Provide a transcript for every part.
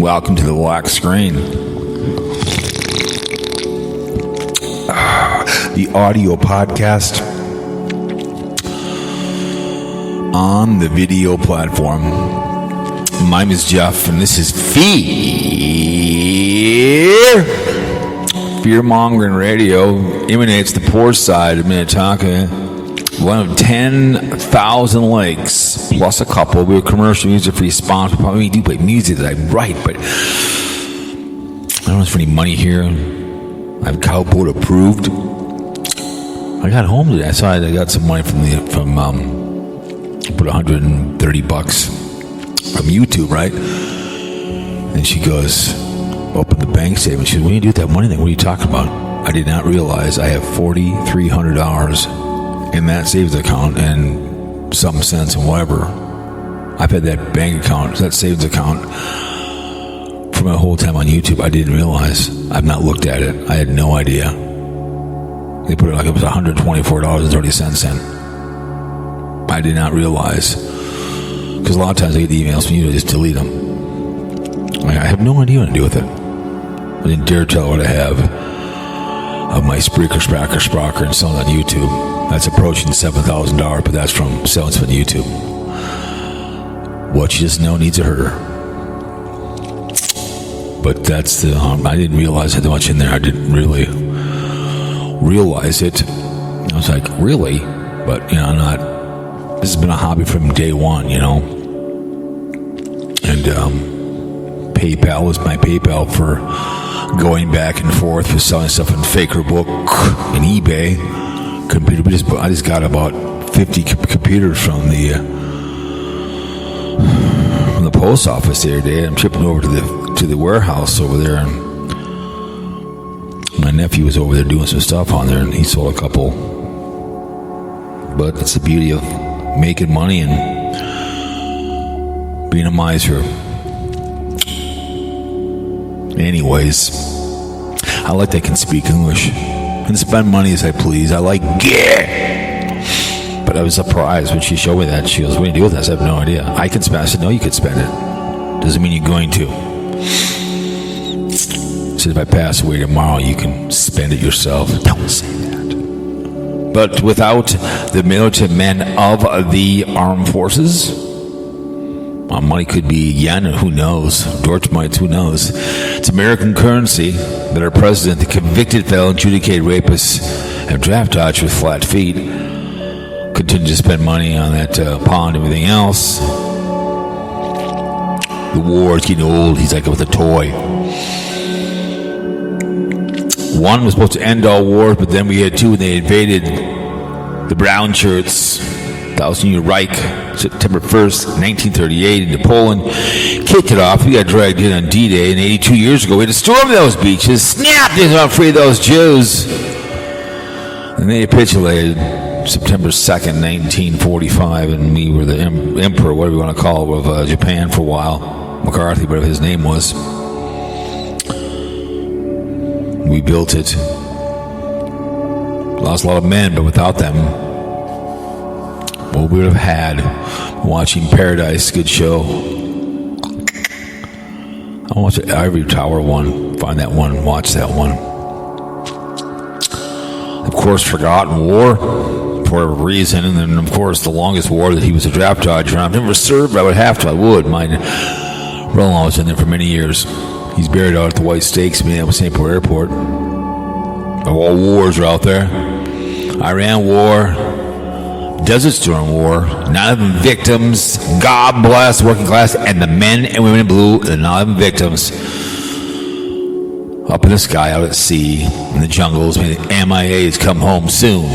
Welcome to the black screen. The audio podcast on the video platform. My name is Jeff, and this is Fear-mongering radio. Emanates the poor side of Minnetonka. One of 10,000 likes, plus a couple. We were commercial music-free sponsor. Probably do play music that I write, but I don't know if there's any money here. I have Cowpote approved. I got home today. I saw I got some money from put $130 from YouTube, right? And she goes, open the bank statement. She goes, what do you do with that money then? What are you talking about? I did not realize I have $4,300 in that savings account and some cents and whatever. I've had that bank account, that savings account, for my whole time on YouTube. I didn't realize. I've not looked at it. I had no idea. They put it like it was $124.30 in. I did not realize. Because a lot of times I get the emails from you, I just delete them. I have no idea what to do with it. I didn't dare tell what I have of my Sprocker and selling on YouTube. That's approaching $7,000, but that's from selling on YouTube. What you just know needs a herder. But that's the, I didn't realize I had much in there. I didn't really realize it. I was like, really? But, I'm not, this has been a hobby from day one, And PayPal was my PayPal for going back and forth for selling stuff on Fakerbook and eBay. Computer, I just got about 50 computers from the post office the other day. I'm shipping over to the warehouse over there, and my nephew was over there doing some stuff on there, and he sold a couple. But that's the beauty of making money and being a miser. Anyways, I like that I can speak English and spend money as I please. I like it. But I was surprised when she showed me that. She goes, what do you do with this? I have no idea. I can spend it. I said, no, you could spend it. Doesn't mean you're going to. She said, if I pass away tomorrow, you can spend it yourself. Don't say that. But without the militant men of the armed forces, money could be yen, who knows? Deutschmites, who knows? It's American currency that our president, the convicted felon, adjudicated rapist, and draft dodger with flat feet, continue to spend money on that pond and everything else. The war is getting old. He's like with a toy. One was supposed to end all wars, but then we had two, and they invaded the brown shirts. 1,000-year Reich, September 1st, 1938, into Poland. Kicked it off. We got dragged in on D-Day, and 82 years ago, we had to storm those beaches. Snap! They were free of those Jews. And they capitulated September 2nd, 1945, and we were the emperor, whatever you want to call it, of Japan for a while. McCarthy, whatever his name was. We built it. Lost a lot of men, but without them, what we would have had watching Paradise, good show. I watch the Ivory Tower one, find that one, watch that one. Of course, Forgotten War, for a reason, and then of course the longest war that he was a draft dodger. I've never served, but I would have to, I would. My brother-in-law was in there for many years. He's buried out at the White Stakes, Minneapolis St. Paul Airport. All wars are out there. Iran War, Desert Storm War, none of them victims. God bless working class and the men and women in blue, and none of them victims. Up in the sky, out at sea, in the jungles, may the MIAs come home soon.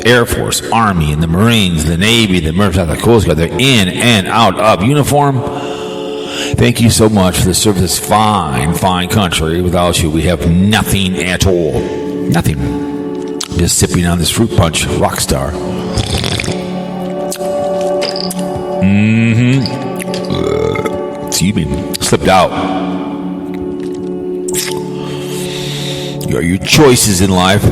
Air Force, Army, and the Marines, the Navy, the Merchant, the Coast Guard, they're in and out of uniform. Thank you so much for the service of this fine, fine country. Without you, we have nothing at all. Nothing. Just sipping on this fruit punch, rock star. Excuse me. Slipped out. Your choices in life.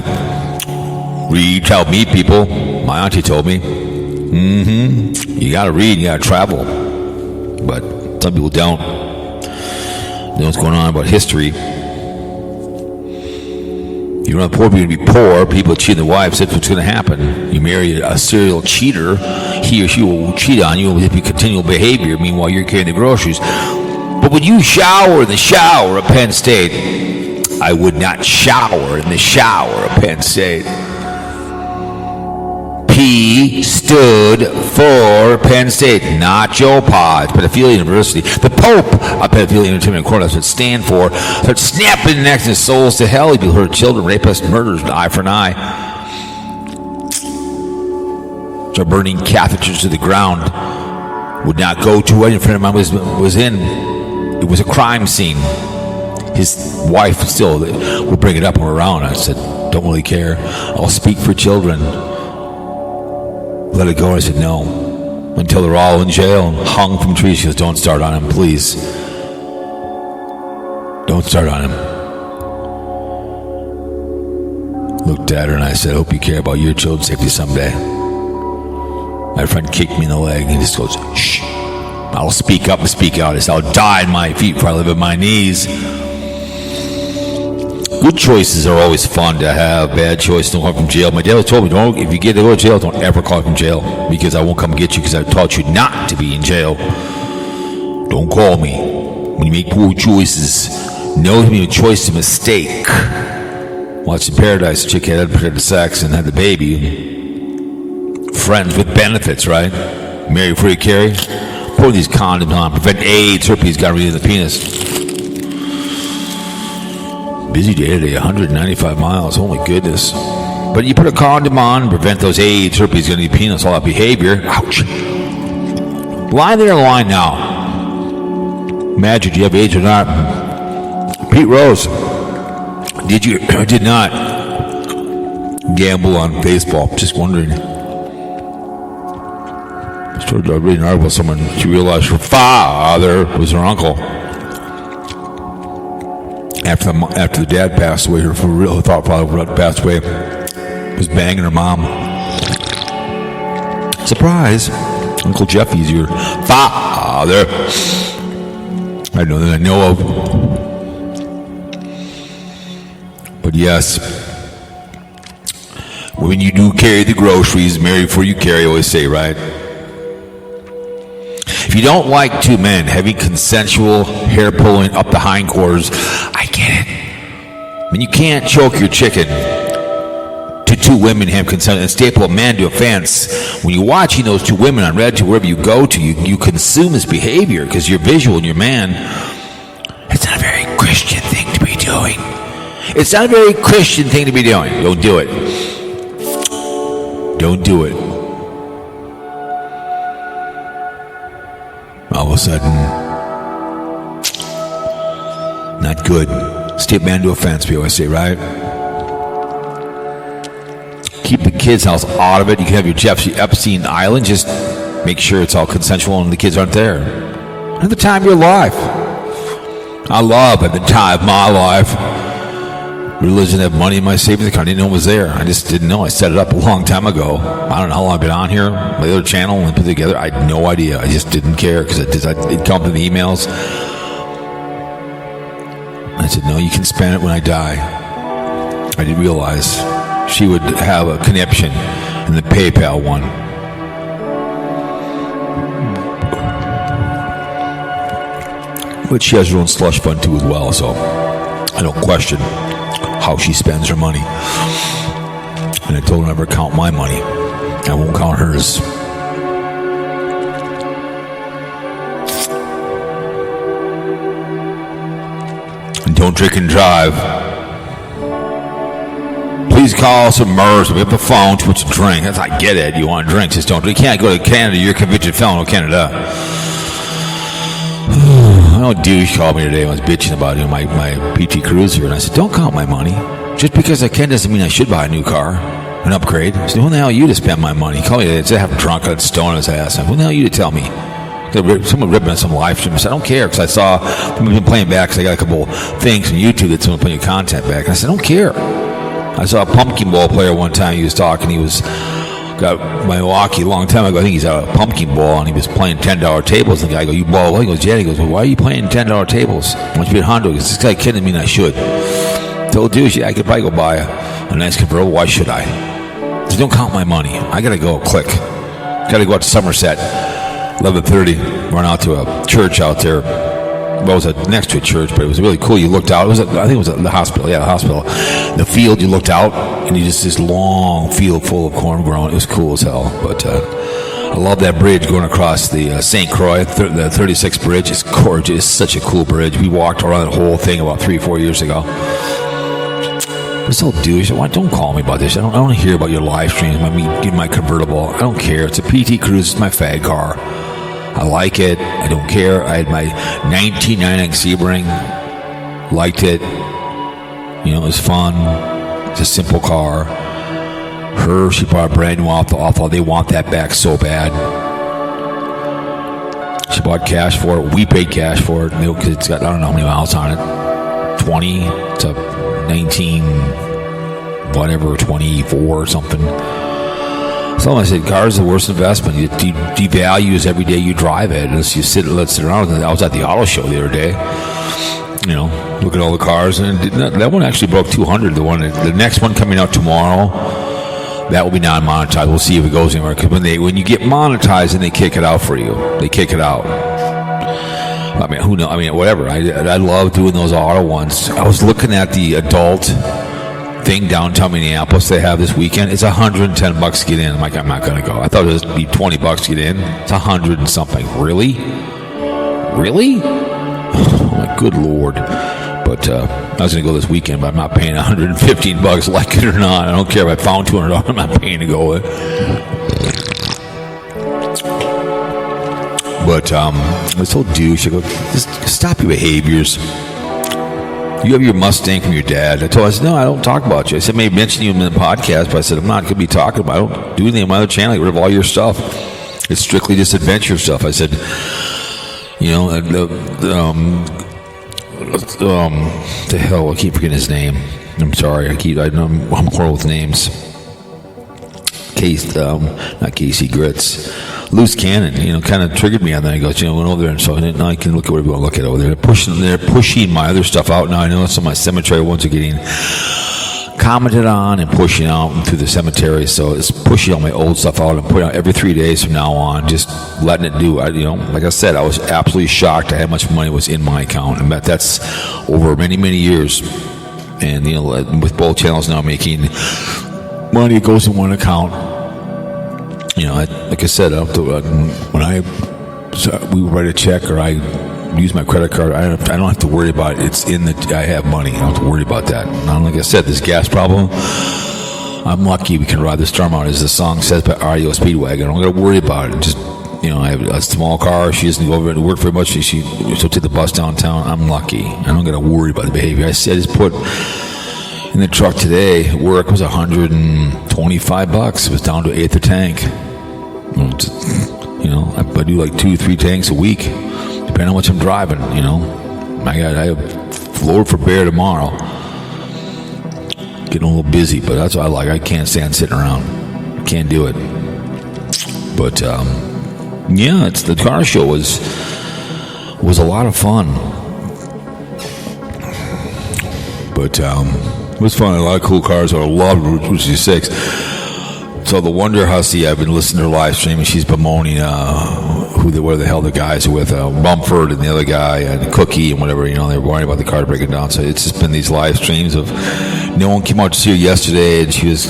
Read, help meet people. My auntie told me. You gotta read, you gotta travel. But some people don't. know what's going on about history. You want poor people to be poor, people cheating their wives, that's what's going to happen. You marry a serial cheater, he or she will cheat on you with continual behavior, meanwhile you're carrying the groceries. But when you shower in the shower at Penn State, I would not shower in the shower at Penn State. P stood for Penn State, not Joe Podge, Pedophilia University. The Pope of Pedophilia Entertainment Court, that's what it stand for. Start snapping necks and souls to hell. People hurt children, rapists, murders, eye for an eye. Start burning catheters to the ground. Would not go to what a friend of mine was in. It was a crime scene. His wife still would bring it up when we're around. I said, don't really care. I'll speak for children. Let it go. I said, no. Until they're all in jail and hung from trees. She goes, don't start on him, please. Don't start on him. Looked at her and I said, I hope you care about your children's safety someday. My friend kicked me in the leg and he just goes, shh. I'll speak up and speak out. I said, I'll die on my feet before I live at my knees. Good choices are always fun to have. Bad choices don't come from jail. My dad told me, if you get to go to jail, don't ever call from jail because I won't come get you because I taught you not to be in jail. Don't call me. When you make poor choices, know to be a choice is a mistake. Watched in Paradise, a chick had sex and had the baby. Friends with benefits, right? Marry before you carry. Put these condoms on. Prevent AIDS, herpes, gonorrhea in the penis. Busy day today, 195 miles. Holy goodness. But you put a condom on, prevent those AIDS, herpes, gonorrhea, penis, all that behavior. Ouch. Lie there, line now. Imagine, do you have AIDS or not? Pete Rose, did you or did not gamble on baseball? Just wondering. I started reading an article about someone, she realized her father was her uncle. After the dad passed away, her real thought father passed away, was banging her mom. Surprise! Uncle Jeffy's your father. I know that I know of. But yes, when you do carry the groceries, marry before you carry, I always say, right? If you don't like two men having consensual hair pulling up the hindquarters, I get it. I mean, you can't choke your chicken to two women have consent and staple a man to a fence. When you're watching those two women on Red to wherever you go to, you consume this behavior because you're visual and you're man. It's not a very Christian thing to be doing. It's not a very Christian thing to be doing. Don't do it. Don't do it. All of a sudden, not good. Step man to a fence, people always say, right? Keep the kids' house out of it. You can have your Jeffrey Epstein Island. Just make sure it's all consensual and the kids aren't there. At the time of your life. I love at the time of my life. Religion have money in my savings account. I didn't know it was there. I just didn't know. I set it up a long time ago. I don't know how long I've been on here. My other channel and put it together. I had no idea. I just didn't care because it come to the emails. I said, no, you can spend it when I die. I didn't realize she would have a conniption in the PayPal one. But she has her own slush fund too as well, so I don't question how she spends her money. And I told her never count my money. I won't count hers. And don't drink and drive. Please call us a MERS. We have a phone to put you drink. That's, I get it. You want to drink, just don't drink. You can't go to Canada. You're a convicted felon in Canada. I know a douche called me today. I was bitching about my PT Cruiser, and I said, don't count my money. Just because I can doesn't mean I should buy a new car, an upgrade. I said, who the hell are you to spend my money? He called me today. I said, I have a drunk, I had a stone in his ass. I said, who the hell are you to tell me? Someone ripped me on some live stream. I said, I don't care, because I saw someone been playing back, because I got a couple things from YouTube that someone putting your content back. And I said, I don't care. I saw a pumpkin ball player one time. He was talking. He was got my Milwaukee a long time ago. I think he's at a pumpkin ball, and he was playing $10 tables. And the guy goes, "You ball?" He goes, "Yeah." He goes, "Well, why are you playing $10 tables? Why don't you be at Hondo?" Because this guy kidding me, and I should. Told dude, "Yeah, I could probably go buy a nice convertible. Why should I?" Just don't count my money. I gotta go. Click. Gotta go out to Somerset. 11:30. Run out to a church out there. Well, it was next to a church, but it was really cool. You looked out. I think it was the hospital. Yeah, the hospital. The field, you looked out, and you just this long field full of corn growing. It was cool as hell. But I love that bridge going across the St. Croix, the 36th bridge. It's gorgeous. It's such a cool bridge. We walked around the whole thing about 3 or 4 years ago. This old douche, don't call me about this. I don't want to hear about your live streams, my convertible. I don't care. It's a PT Cruise. It's my fag car. I like it. I don't care. I had my 1999 Sebring. Liked it. It was fun. It's a simple car. She bought a brand new off. They want that back so bad. She bought cash for it. We paid cash for it because it's got, I don't know how many miles on it. 20 to 19, whatever, 24 or something. So I said, cars are the worst investment. You devalues every day you drive it. Unless you sit around. I was at the auto show the other day. Look at all the cars, and that one actually broke 200. The next one coming out tomorrow, that will be non-monetized. We'll see if it goes anywhere. Because when you get monetized, then they kick it out for you. They kick it out. I mean, who knows? I mean, whatever. I love doing those auto ones. I was looking at the adult thing downtown Minneapolis they have this weekend. It's $110 to get in. I'm like, I'm not going to go. I thought it would be $20 to get in. It's 100 and something. Really? Oh my good Lord. But I was going to go this weekend, but I'm not paying $115, like it or not. I don't care if I found $200. I'm not paying to go. But this whole douche, I go, just stop your behaviors. You have your Mustang from your dad. I said, no, I don't talk about you. I said, maybe mention you in the podcast, but I said, I'm not going to be talking about it. I don't do anything on my other channel. I get rid of all your stuff. It's strictly just adventure stuff. I said, the hell, I keep forgetting his name. I'm sorry. I'm horrible with names. Not Casey Grits. Loose Cannon, kind of triggered me on that. He goes, went over there, and so now I can look at whatever you want to look at over there. They're pushing my other stuff out now. I know some of my cemetery ones are getting commented on and pushing out through the cemetery. So it's pushing all my old stuff out and putting out every 3 days from now on, just letting it do. Like I said, I was absolutely shocked at how much money was in my account, and that's over many, many years. And with both channels now making money, it goes in one account. Like I said, when we write a check or I use my credit card, I don't have to worry about it. It's I have money. I don't have to worry about that. Now, like I said, this gas problem, I'm lucky we can ride the storm out, as the song says by REO Speedwagon. I don't got to worry about it. Just, I have a small car. She doesn't go over to work very much. She'll take the bus downtown. I'm lucky. I don't got to worry about the behavior. I just put in the truck today at work was $125. It was down to an eighth of tank. I do like 2-3 tanks a week, depending on how much I'm driving. I have load for bear tomorrow. Getting a little busy, but that's what I like. I can't stand sitting around. I can't do it. But the car show was a lot of fun. But it was fun. A lot of cool cars. I love Route 66. So the Wonder Hussy, I've been listening to her live stream, and she's bemoaning where the hell the guys are with Mumford and the other guy and Cookie and whatever. They're worrying about the car breaking down. So it's just been these live streams of no one came out to see her yesterday, and she was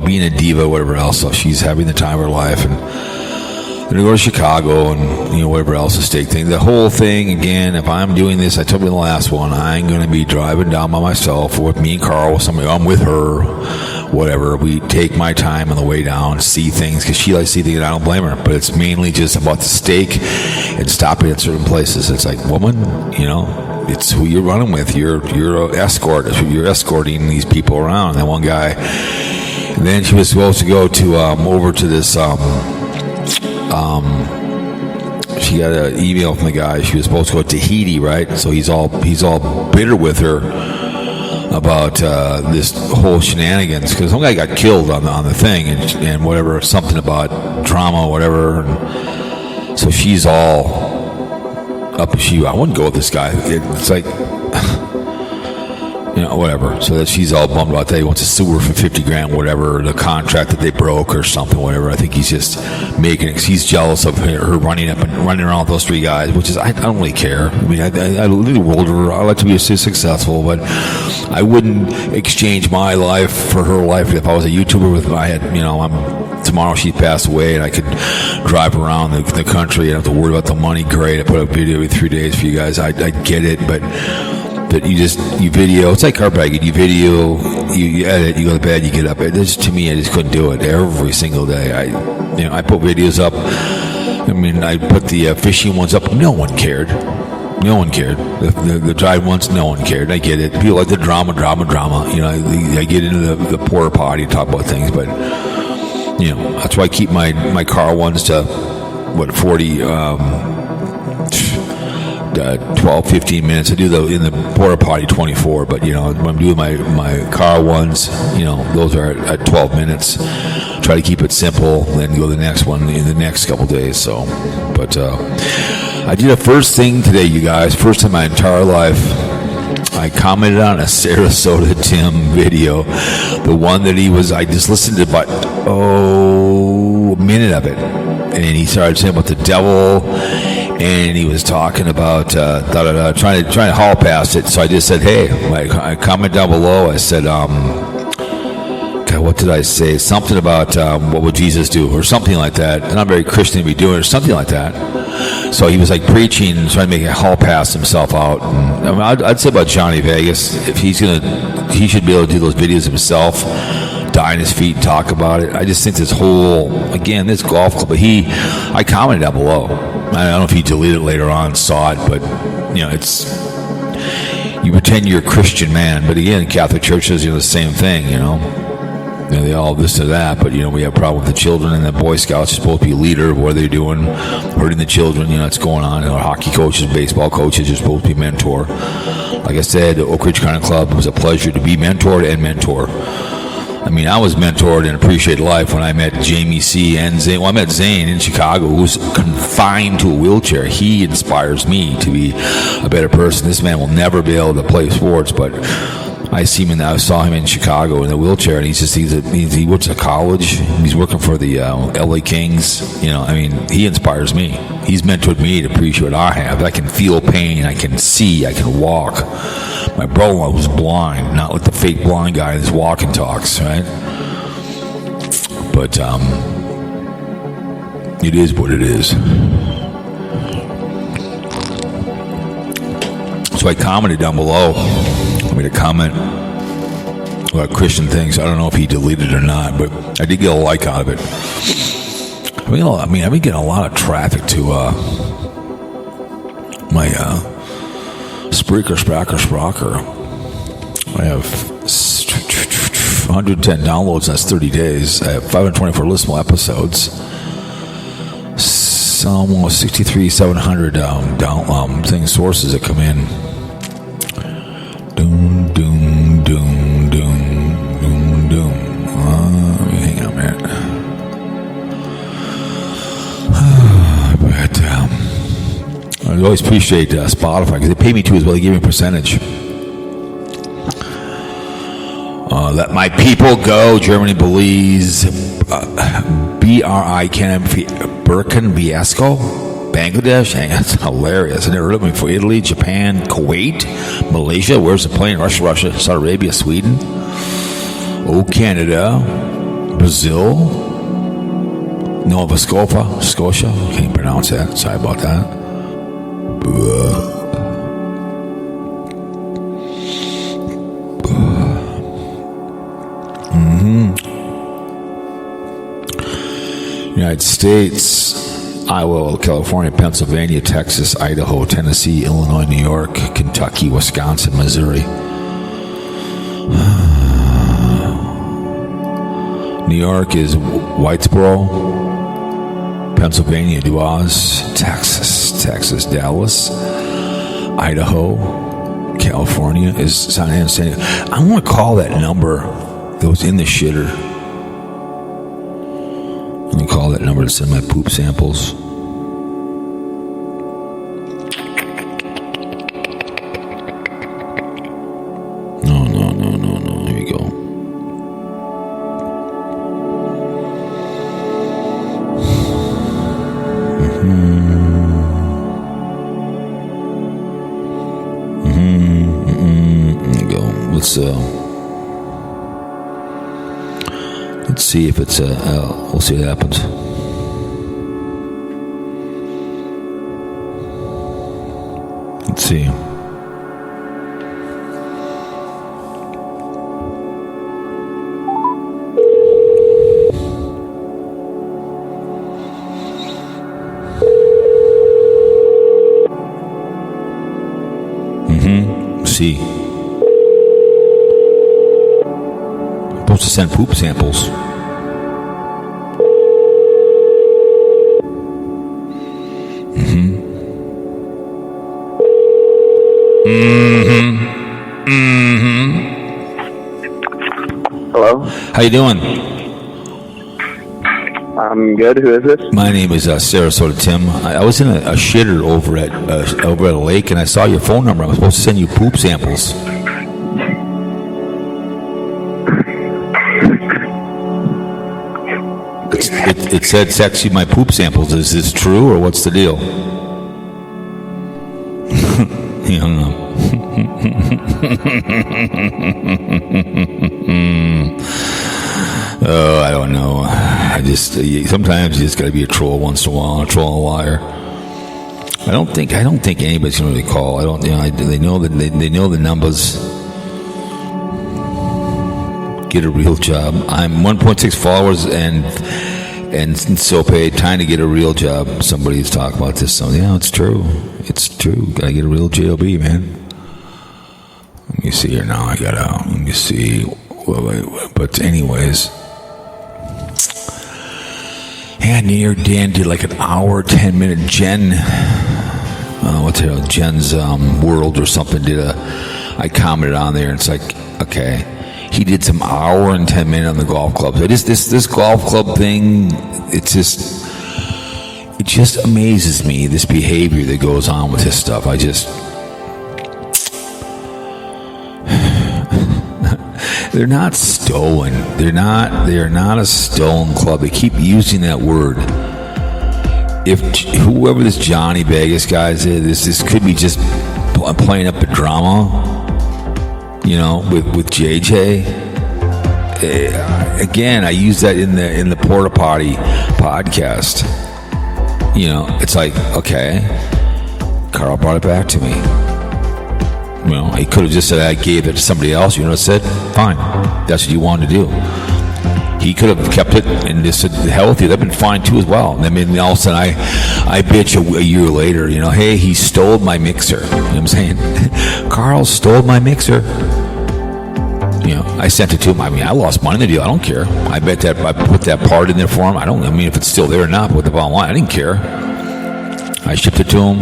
being a diva, whatever else. So she's having the time of her life, and they're going to go to Chicago and whatever else, the stake thing. The whole thing, again, if I'm doing this, I told you in the last one, I'm going to be driving down by myself, or with me and Carl, with somebody, I'm with her, whatever. We take my time on the way down, see things, because she likes to see things, and I don't blame her. But it's mainly just about the stake and stopping at certain places. It's like, woman, it's who you're running with. You're an escort. You're escorting these people around. That one guy. And then she was supposed to go to over to this. She got an email from the guy. She was supposed to go to Tahiti, right? So he's all bitter with her about this whole shenanigans, because some guy got killed on the thing and whatever, something about drama, whatever. And so she's all up. I wouldn't go with this guy. It's like, whatever. So that she's all bummed about that. He wants to sue her for $50,000, whatever, the contract that they broke or something, whatever. I think he's just making it. He's jealous of her running around with those three guys, which is, I don't really care. I mean, I live the world. I like to be successful, but I wouldn't exchange my life for her life. If I was a YouTuber with, tomorrow she passed away and I could drive around the country and have to worry about the money. Great. I put up a video every 3 days for you guys. I get it, but you video, it's like carbagging. You video, you edit, you go to bed, you get up. To me, I just couldn't do it every single day. I put videos up. I mean, I put the fishing ones up. No one cared. No one cared. The drive ones, no one cared. I get it. People like the drama. I get into the Porta Potty and talk about things, but that's why I keep my car ones to 12, 15 minutes. I do in the Porta Potty 24, but when I'm doing my car ones, those are at 12 minutes. Try to keep it simple, then go to the next one in the next couple days. So, but I did a first thing today, you guys. First time in my entire life, I commented on a Sarasota Tim video, the one that I just listened to about a minute of it, and he started saying about the devil. And he was talking about trying to haul past it. So I just said, hey, I comment down below. I said, God, what did I say? Something about what would Jesus do, or something like that. And I'm very Christian to be doing, or something like that. So he was like preaching, trying to make a haul past himself out. And I'd say about Johnny Vegas, if he should be able to do those videos himself, die on his feet and talk about it. I just think this golf club, but I commented down below. I don't know if he deleted it later on, saw it, but you pretend you're a Christian man, but again, Catholic churches, the same thing, they all this or that, but we have a problem with the children, and the Boy Scouts are supposed to be a leader. What are they doing? Hurting the children, it's going on. Hockey coaches, baseball coaches are supposed to be mentor. Like I said, the Oak Ridge Country Club, it was a pleasure to be mentored and mentor. I mean, I was mentored and appreciated life when I met Jamie C. and Zane. Well, I met Zane in Chicago, who's confined to a wheelchair. He inspires me to be a better person. This man will never be able to play sports, but I saw him in Chicago in a wheelchair, and he went to college. He's working for the LA Kings. He inspires me. He's mentored me to appreciate what I have. I can feel pain. I can see. I can walk. My brother-in-law was blind, not like the fake blind guy in his walking talks, right? But it is what it is. So I commented down below. I made a comment about Christian things. I don't know if he deleted it or not, but I did get a like out of it. I've been getting a lot of traffic to my Spreaker. I have 110 downloads. That's 30 days. I have 524 listenable episodes. Almost 700 sources that come in. Doom, doom, doom, doom, doom, doom. Let me hang on a minute. But I always appreciate Spotify because they pay me too as well. They give me a percentage. Let my people go. Germany, Belize, BRI, Canada, Burkina Faso, Bangladesh. That's hilarious. I never heard of them before. Italy, Japan, Kuwait, Malaysia. Where's the plane? Russia, Saudi Arabia, Sweden. Canada, Brazil, Nova Scotia. Can't pronounce that. Sorry about that. United States, Iowa, California, Pennsylvania, Texas, Idaho, Tennessee, Illinois, New York, Kentucky, Wisconsin, Missouri. New York is Whitesboro, Pennsylvania, Duaz, Texas, Dallas, Idaho, California is San Antonio. I want to call that number that was in the shitter. I'm going to call that number to send my poop samples. No. Here we go. There we go. Let's see if it's we'll see what happens. Let's see. See. I'm supposed to send poop samples. Hello? How you doing? I'm good. Who is this? My name is Sarasota Tim. I was in a shitter over at a lake, and I saw your phone number. I was supposed to send you poop samples. It said text you my poop samples. Is this true, or what's the deal? He hung up. Oh, I don't know. Sometimes you just got to be a troll once in a while, a troll and a liar. I don't think anybody's gonna really call. They know the numbers. Get a real job. I'm 1.6 followers and so paid. Time to get a real job. Somebody's talking about this. Yeah, it's true. It's true. Gotta get a real job, man. Let me see here now. Let me see. But anyways. Yeah, near Dan did like an hour, 10-minute Jen's World or something. I commented on there, and it's like, okay, he did some hour and 10 minute on the golf club. So this golf club thing, it just amazes me, this behavior that goes on with his stuff. They're not stolen. They are not a stolen club. They keep using that word. If whoever this Johnny Vegas guy is, this could be just playing up a drama, with JJ. Again, I use that in the Porta Potty podcast. It's like, okay, Carl brought it back to me. He could have just said, I gave it to somebody else. Said, fine. That's what you wanted to do. He could have kept it and just said, hell with you. That'd been fine too as well. And then all of a sudden I bitch a year later, hey, he stole my mixer. You know what I'm saying? Carl stole my mixer. I sent it to him. I lost money in the deal. I don't care. I bet that I put that part in there for him. If it's still there or not, with the bottom line, I didn't care. I shipped it to him.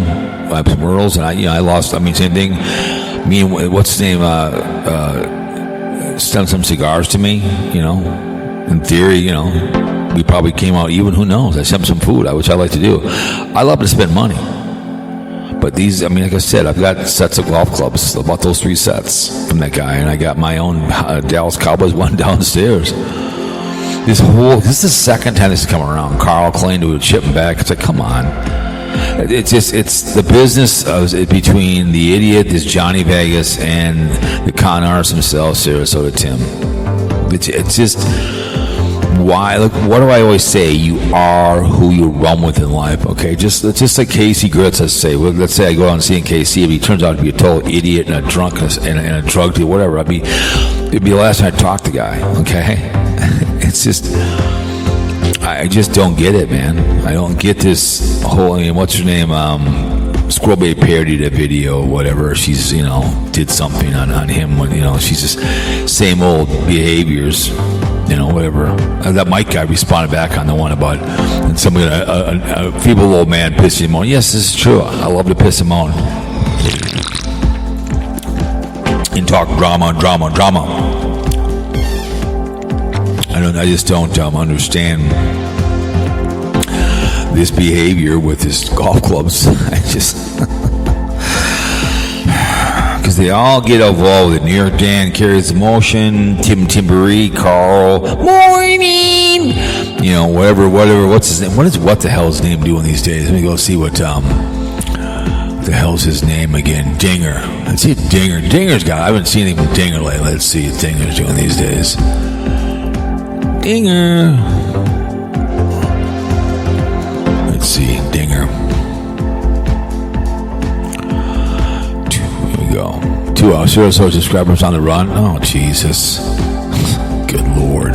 I have some Earls, and I lost. Same thing. Me and what's his name sent some cigars to me. In theory, we probably came out even. Who knows? I sent him some food, which I like to do. I love to spend money, but these, like I said, I've got sets of golf clubs. I bought those 3 sets from that guy, and I got my own Dallas Cowboys one downstairs. This is the second time this is coming around. Carl claimed to ship him back. It's like, come on. It's the business between the idiot, this Johnny Vegas, and the con artist himself, Sarasota Tim. It's just, why? Look, what do I always say? You are who you run with in life. Okay, just like Casey Gritz, let's say I go out and see KC, if he turns out to be a total idiot and a drunk and a drug dealer, whatever. It'd be the last time I talk to the guy. Okay, it's just. I just don't get it, man. I don't get this whole, what's her name? Squirrel Bay parodied a video or whatever. She's, did something on him when, she's just same old behaviors, whatever. That Mike guy responded back on the one about and somebody, a feeble old man pissing him on. Yes, this is true. I love to piss him on. and talk drama. I just don't understand this behavior with his golf clubs. I just, because they all get involved with it. New York Dan carries the motion. Tim Timbery, Carl, morning. You know, whatever. What's his name? What the hell is his name doing these days? Let me go see what the hell's his name again? Dinger. Let's see what Dinger's got. I haven't seen anything from Dinger lately. Let's see what Dinger's doing these days. Dinger. Let's see, Dinger. Here we go. 2 Sarasota subscribers on the run. Oh, Jesus. Good Lord.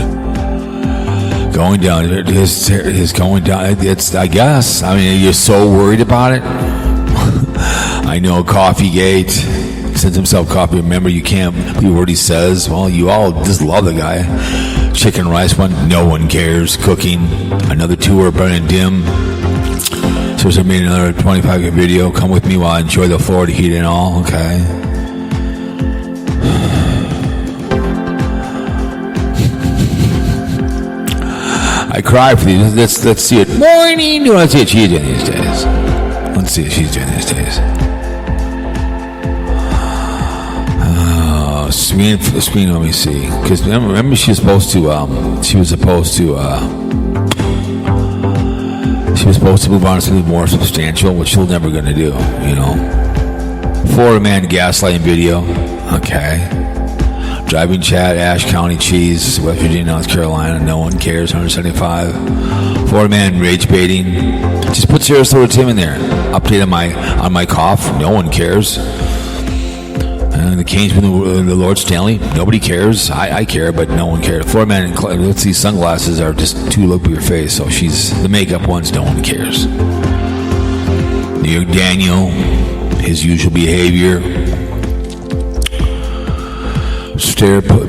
Going down. His going down. It's, I guess. I mean, you're so worried about it. I know Coffeegate sends himself coffee. Remember, you can't believe what he says. Well, you all just love the guy. Chicken rice one, no one cares. Cooking, another tour, burning dim. So I made another 25-minute video. Come with me while I enjoy the Florida heat and all. Okay. I cry for these. Let's see it. Morning. Let's see what she's doing these days. Let's see what she's doing these days. Screen, let me see. Because remember, she was supposed to move on to something more substantial, which she's never going to do. You know, Florida man gaslighting video. Okay. Driving chat, Ashe County cheese, West Virginia, North Carolina. No one cares. 175. Florida man rage baiting. Just put Sarasota Tim in there. Update on my cough. No one cares. The Canes win the Lord Stanley. Nobody cares. I care, but no one cares. Florida man, let's see, sunglasses are just too low for your face. So she's the makeup ones. No one cares. New York Daniel, his usual behavior.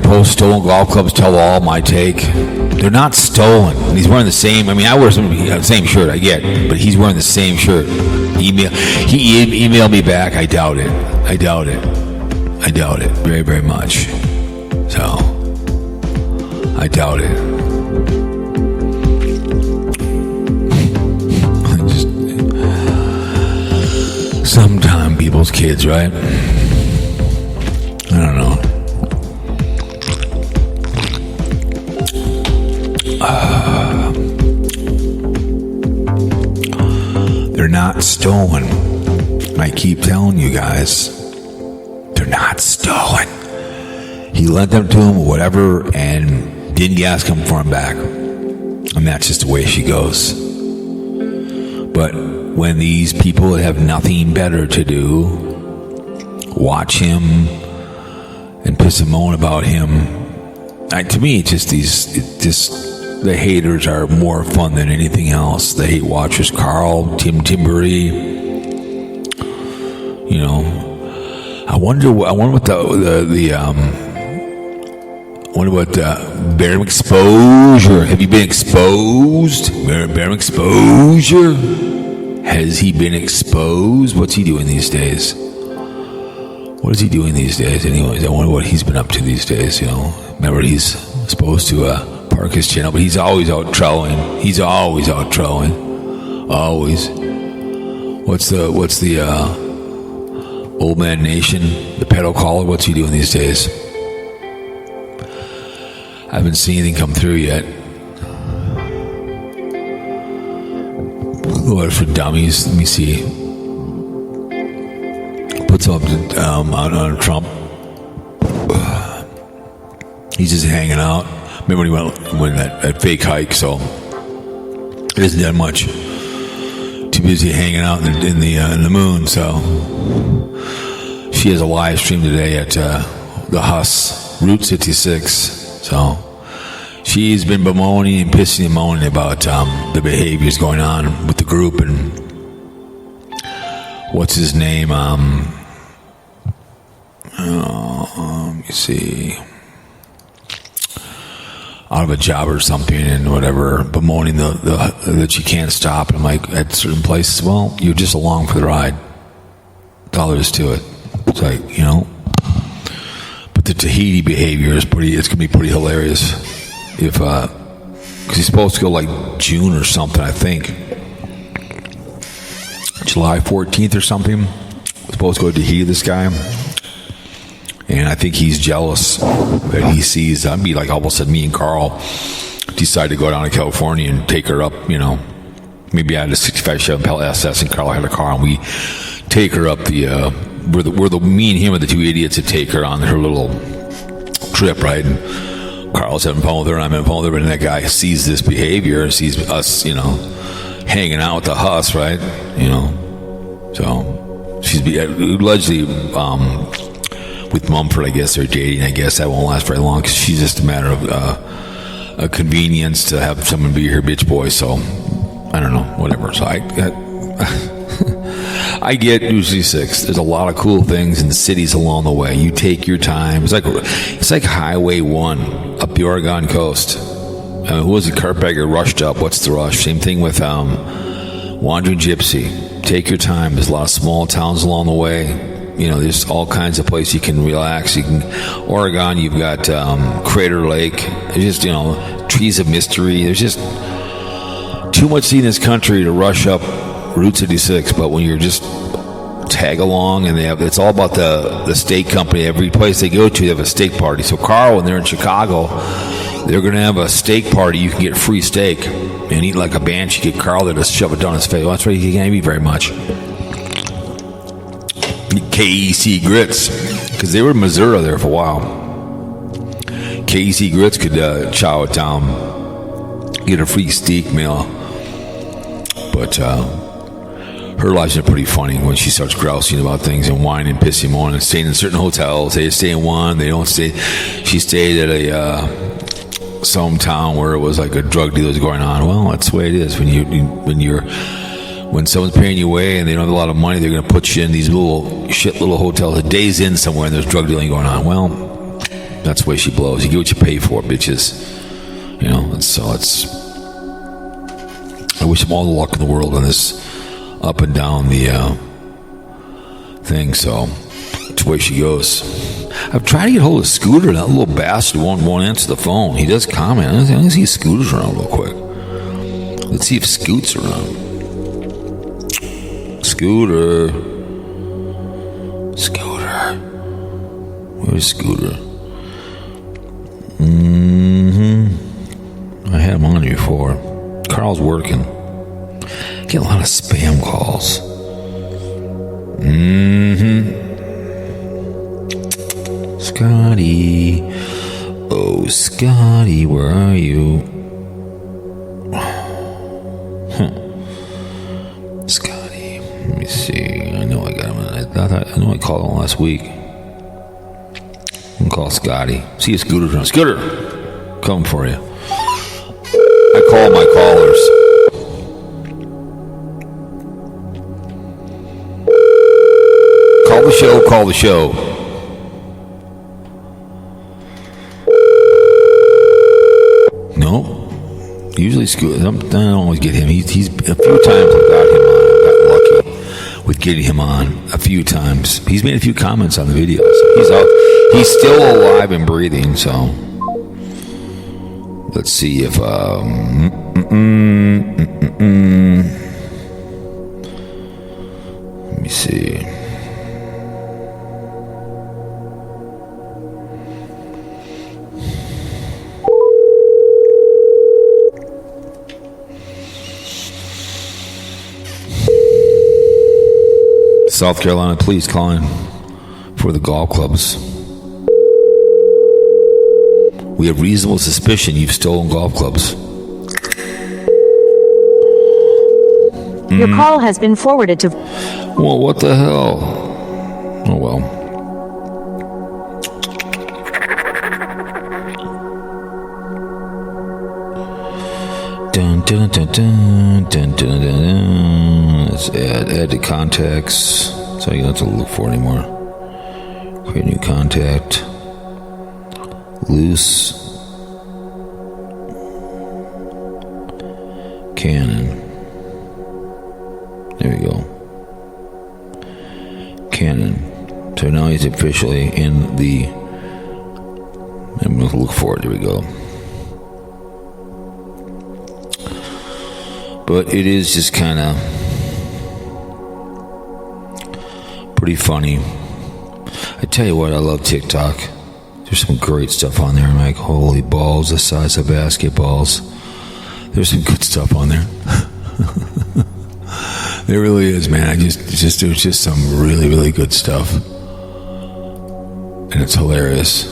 Post stolen golf clubs. Tell all. My take. They're not stolen. He's wearing the same. I mean, I wear the same shirt. I get, but he's wearing the same shirt. He emailed me back. I doubt it. I doubt it very, very much. So, I doubt it. Sometimes people's kids, right? I don't know. They're not stolen. I keep telling you guys. They're not stolen. He lent them to him, whatever, and didn't ask him for them back. And that's just the way she goes. But when these people have nothing better to do, watch him and piss and moan about him. To me, it's just the haters are more fun than anything else. The hate watchers, Carl, Tim Timbery, you know. I wonder what Barium exposure. Have you been exposed? Barium exposure. Has he been exposed? What's he doing these days? What is he doing these days? Anyways, I wonder what he's been up to these days. You know, remember he's supposed to park his channel, but he's always out trolling. He's always out trolling. Always. What's the Old Man Nation, the pedal caller? What's he doing these days? I haven't seen anything come through yet. What for dummies? Let me see. Puts up on Trump. He's just hanging out. Remember when he went that fake hike? So it isn't that much. Too busy hanging out in the moon. So she has a live stream today at the Huss Route 66. So she's been bemoaning and pissing and moaning about the behaviors going on with the group and what's his name? Let me see. Out of a job or something and whatever, bemoaning that you can't stop. And I'm like, at certain places, well, you're just along for the ride. That's all there is to it. It's like, you know, But the Tahiti behavior is it's going to be pretty hilarious. If, because he's supposed to go like June or something, I think. July 14th or something. Supposed to go to Tahiti, this guy. And I think he's jealous that he sees, I'd be like all of a sudden me and Carl decide to go down to California and take her up, you know. Maybe I had a 65 Chevy SS and Carl had a car, and we take her up the, me and him are the two idiots that take her on her little trip, right? And Carl's having fun with her and I'm having fun with her, and that guy sees this behavior, sees us, you know, hanging out with the Huss, right? You know, so she's allegedly, with Mumford, I guess they're dating. I guess that won't last very long because she's just a matter of a convenience to have someone be her bitch boy. So I don't know, whatever. So I get usually 6. There's a lot of cool things in the cities along the way. You take your time. It's like Highway 1 up the Oregon coast. Who was it? Carpegger rushed up. What's the rush? Same thing with Wandering Gypsy. Take your time. There's a lot of small towns along the way. You know, there's all kinds of places you can relax. Oregon, you've got Crater Lake. There's just, you know, Trees of Mystery. There's just too much to see in this country to rush up Route 66. But when you're just tag along, and it's all about the steak company. Every place they go to, they have a steak party. So Carl, when they're in Chicago, they're going to have a steak party. You can get free steak and eat like a banshee. Get Carl there to shove it down his face. Well, that's right. He can't eat very much. KEC Grits, because they were in Missouri there for a while. KEC Grits could chow it down, get a free steak meal. But her life's been pretty funny when she starts grousing about things and whining and pissing him on and staying in certain hotels. They stay in one, they don't stay. She stayed at a some town where it was like a drug deal was going on. Well, that's the way it is when someone's paying you away and they don't have a lot of money. They're going to put you in these little hotels a day's in somewhere, and there's drug dealing going on. Well, that's the way she blows. You get what you pay for, bitches. You know, and so it's. I wish them all the luck in the world on this up and down the thing. So it's the way she goes. I've tried to get hold of Scooter. That little bastard won't answer the phone. He does comment. I'm going to see if Scooter's around real quick. Let's see if Scoot's around. Scooter. Where's Scooter? I had him on here before. Carl's working. Get a lot of spam calls. Scotty. Oh, Scotty, where are you? Scotty. Let me see. I know I got him. I know I called him last week. I'm gonna call Scotty. See if Scooter's around. Scooter! Coming for you. I call my callers. Call the show. No. Usually Scooter. I don't always get him. He's a few times I got him on. I got lucky with getting him on a few times. He's made a few comments on the videos. He's out. He's still alive and breathing, so let's see if let me see. South Carolina police calling for the golf clubs. We have reasonable suspicion you've stolen golf clubs. Your call has been forwarded to... Well, what the hell? Oh, well. Dun, dun, dun, dun, dun, dun, dun, dun. Let's add to contacts. So you don't have to look for it anymore. Create new contact. Loose cannon. There we go. Cannon. So now he's officially in the I'm going to look for it. Here we go. But it is just kind of pretty funny. I tell you what, I love TikTok. There's some great stuff on there. I'm like, holy balls, the size of basketballs. There's some good stuff on there. There really is, man. There's just some really, really good stuff. And it's hilarious.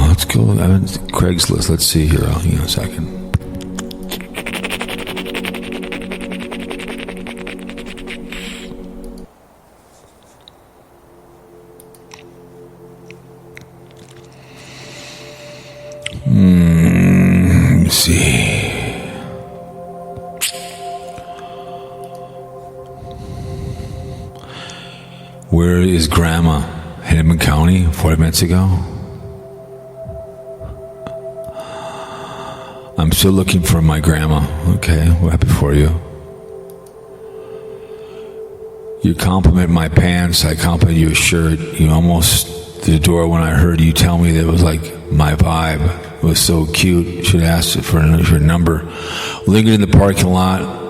Let's go. Craigslist. Let's see here. Hang on a second. Let me see. Where is Grandma? Hennepin County, 40 minutes ago. I'm still looking for my grandma. Okay, we're happy for you. You compliment my pants, I compliment your shirt. You almost to the door when I heard you tell me that it was like my vibe. It was so cute. Should have asked for a number. Lingered in the parking lot.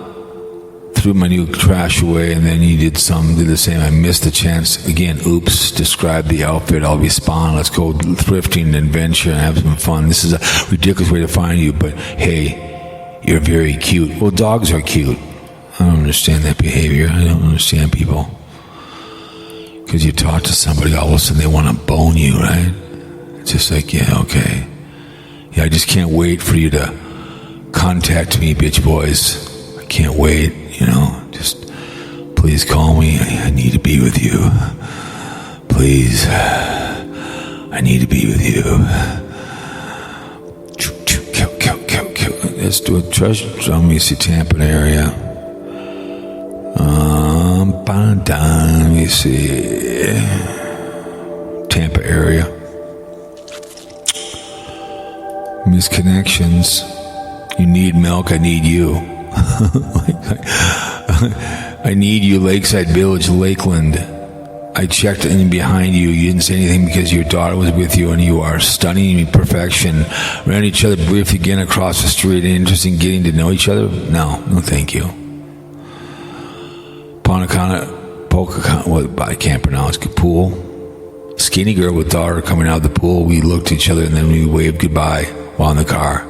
Threw my new trash away, and then you did the same. I missed the chance again. Oops. Describe the outfit. I'll respond. Let's go thrifting and adventure and have some fun. This is a ridiculous way to find you, but hey, you're very cute. Well, dogs are cute. I don't understand that behavior. I don't understand people. Because you talk to somebody, all of a sudden they want to bone you, right? It's just like, yeah, okay. Yeah, I just can't wait for you to contact me, bitch boys. I can't wait. Just please call me. I need to be with you. Please. I need to be with you. Let's do a treasure. Let me see Tampa area. Let me see. Tampa area. Misconnections. You need milk. I need you. I need you, Lakeside Village, Lakeland. I checked in behind you. You didn't say anything because your daughter was with you, and you are stunning in perfection. Ran each other briefly again across the street. Interested in getting to know each other? No, thank you. I can't pronounce. Pool. Skinny girl with daughter coming out of the pool. We looked at each other, and then we waved goodbye while in the car.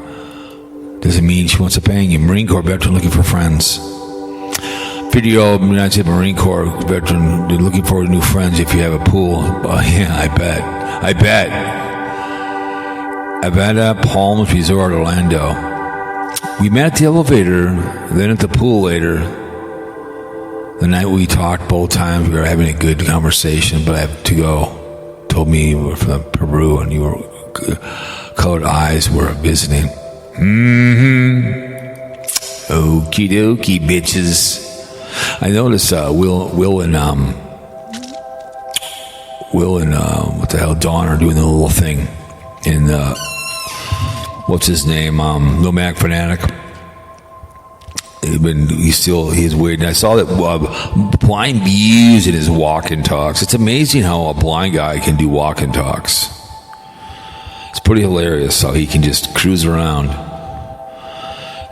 Doesn't mean she wants to bang you. Marine Corps veteran looking for friends. Video of United States Marine Corps veteran looking for new friends if you have a pool. Yeah, I bet. at Palms Resort, Orlando. We met at the elevator, then at the pool later. The night we talked both times, we were having a good conversation, but I have to go. Told me you were from Peru and your colored eyes were visiting. Okie dokie, bitches. I noticed Will and what the hell, Dawn are doing the little thing in what's his name, Nomad Fanatic. He's waiting. I saw that blind views in his walk and talks. It's amazing how a blind guy can do walk and talks. It's pretty hilarious how he can just cruise around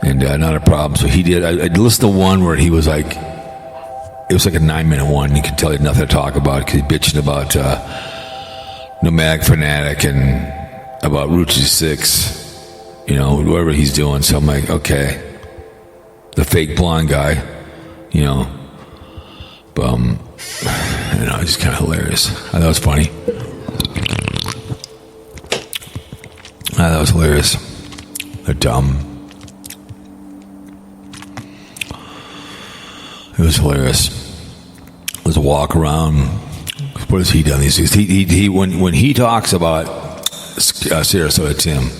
and not a problem. So he did. I listened to one where he was like, it was like a 9-minute one. You could tell he had nothing to talk about because he's bitching about Nomad Fanatic and about Route 66, whatever he's doing. So I'm like, okay. The fake blonde guy, but, it's just kind of hilarious. I thought it was funny. I thought it was hilarious. They're dumb. It was hilarious. It was a walk around. What has he done these days? He when he talks about Sarasota, Tim,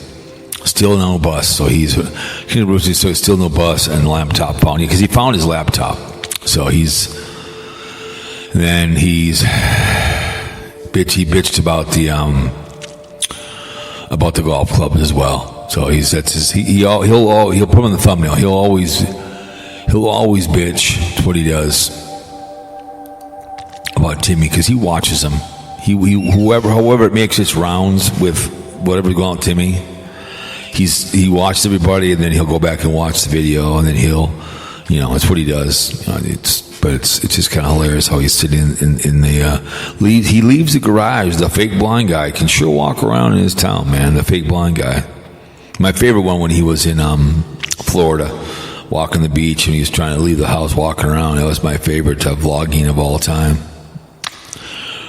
still no bus, so so still no bus and laptop found because he found his laptop. So he bitched about the golf club as well. So he'll put him on the thumbnail. He'll always bitch. That's what he does about Timmy because he watches him. however it makes its rounds with whatever's going on with Timmy, he watches everybody, and then he'll go back and watch the video, and then he'll, that's what he does. It's just kind of hilarious how he's sitting in the he leaves the garage. The fake blind guy can sure walk around in his town, man. The fake blind guy. My favorite one when he was in Florida, walking the beach, and he was trying to leave the house, walking around. That was my favorite vlogging of all time.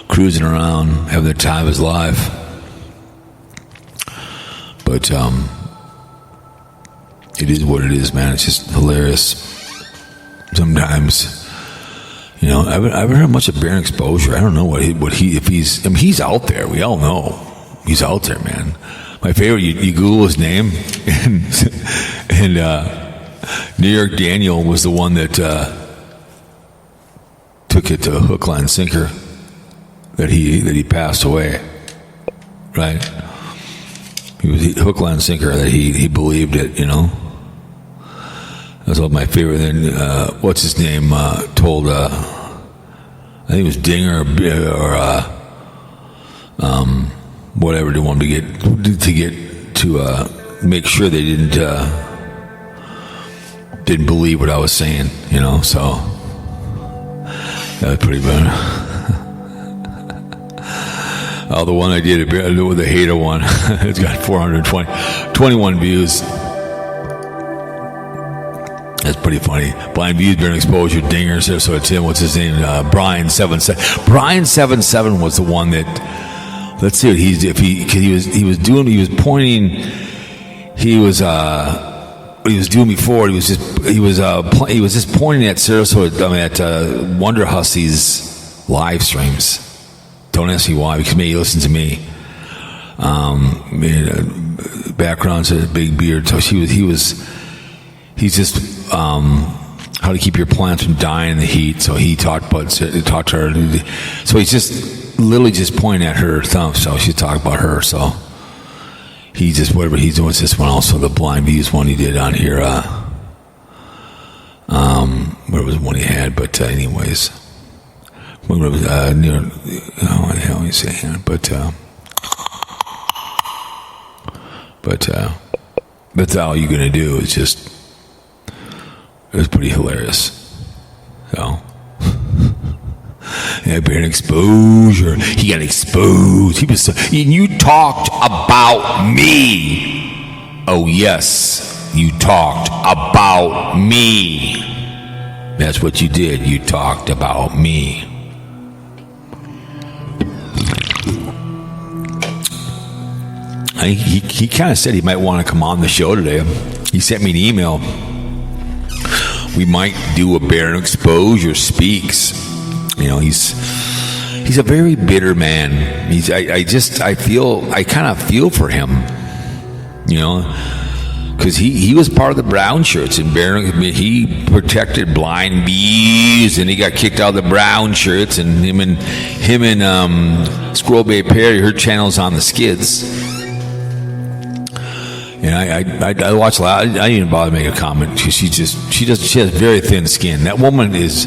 Cruising around, having the time of his life. But it is what it is, man. It's just hilarious. Sometimes, I haven't heard much of Barium Exposure. I don't know if he's out there. We all know he's out there, man. My favorite, you Google his name, and New York Daniel was the one that took it to hook, line, sinker. That he passed away, right? He was hook, line, sinker. That he believed it, That's all my favorite. Then what's his name? Told I think it was Dinger or whatever. They wanted to make sure they didn't believe what I was saying, So that was pretty bad. Oh, the one I did with the hater one, it's got 421 views. That's pretty funny. Blind views, Barium Exposure, Dinger, Sarasota, Tim, what's his name? Brian 77. Brian 77 was the one that. Let's see what he was doing before. He was just pointing at Sarasota, at Wonder Hussy's live streams. Don't ask me why, because maybe he listens to me. Background's a big beard, so he's just how to keep your plants from dying in the heat. So he talked to her. So he's just literally just pointing at her thumb. So she's talking about her. So he just whatever he's doing. It's this one also, the blind views one he did on here. Where was one he had? But anyways. What the hell you say? But that's all you're gonna do. It was pretty hilarious. So yeah, Barium Exposure. He got exposed. And you talked about me. Oh yes, you talked about me. That's what you did. You talked about me. He kind of said he might want to come on the show today. He sent me an email. We might do a Barium Exposure Speaks. He's a very bitter man. I kind of feel for him. Because he was part of the brown shirts in Barium. He protected blind bees, and he got kicked out of the brown shirts. And him and Squirrel Bay Perry, her channel's on the skids. And I watch a lot. I didn't even bother to make a comment. She has very thin skin. That woman is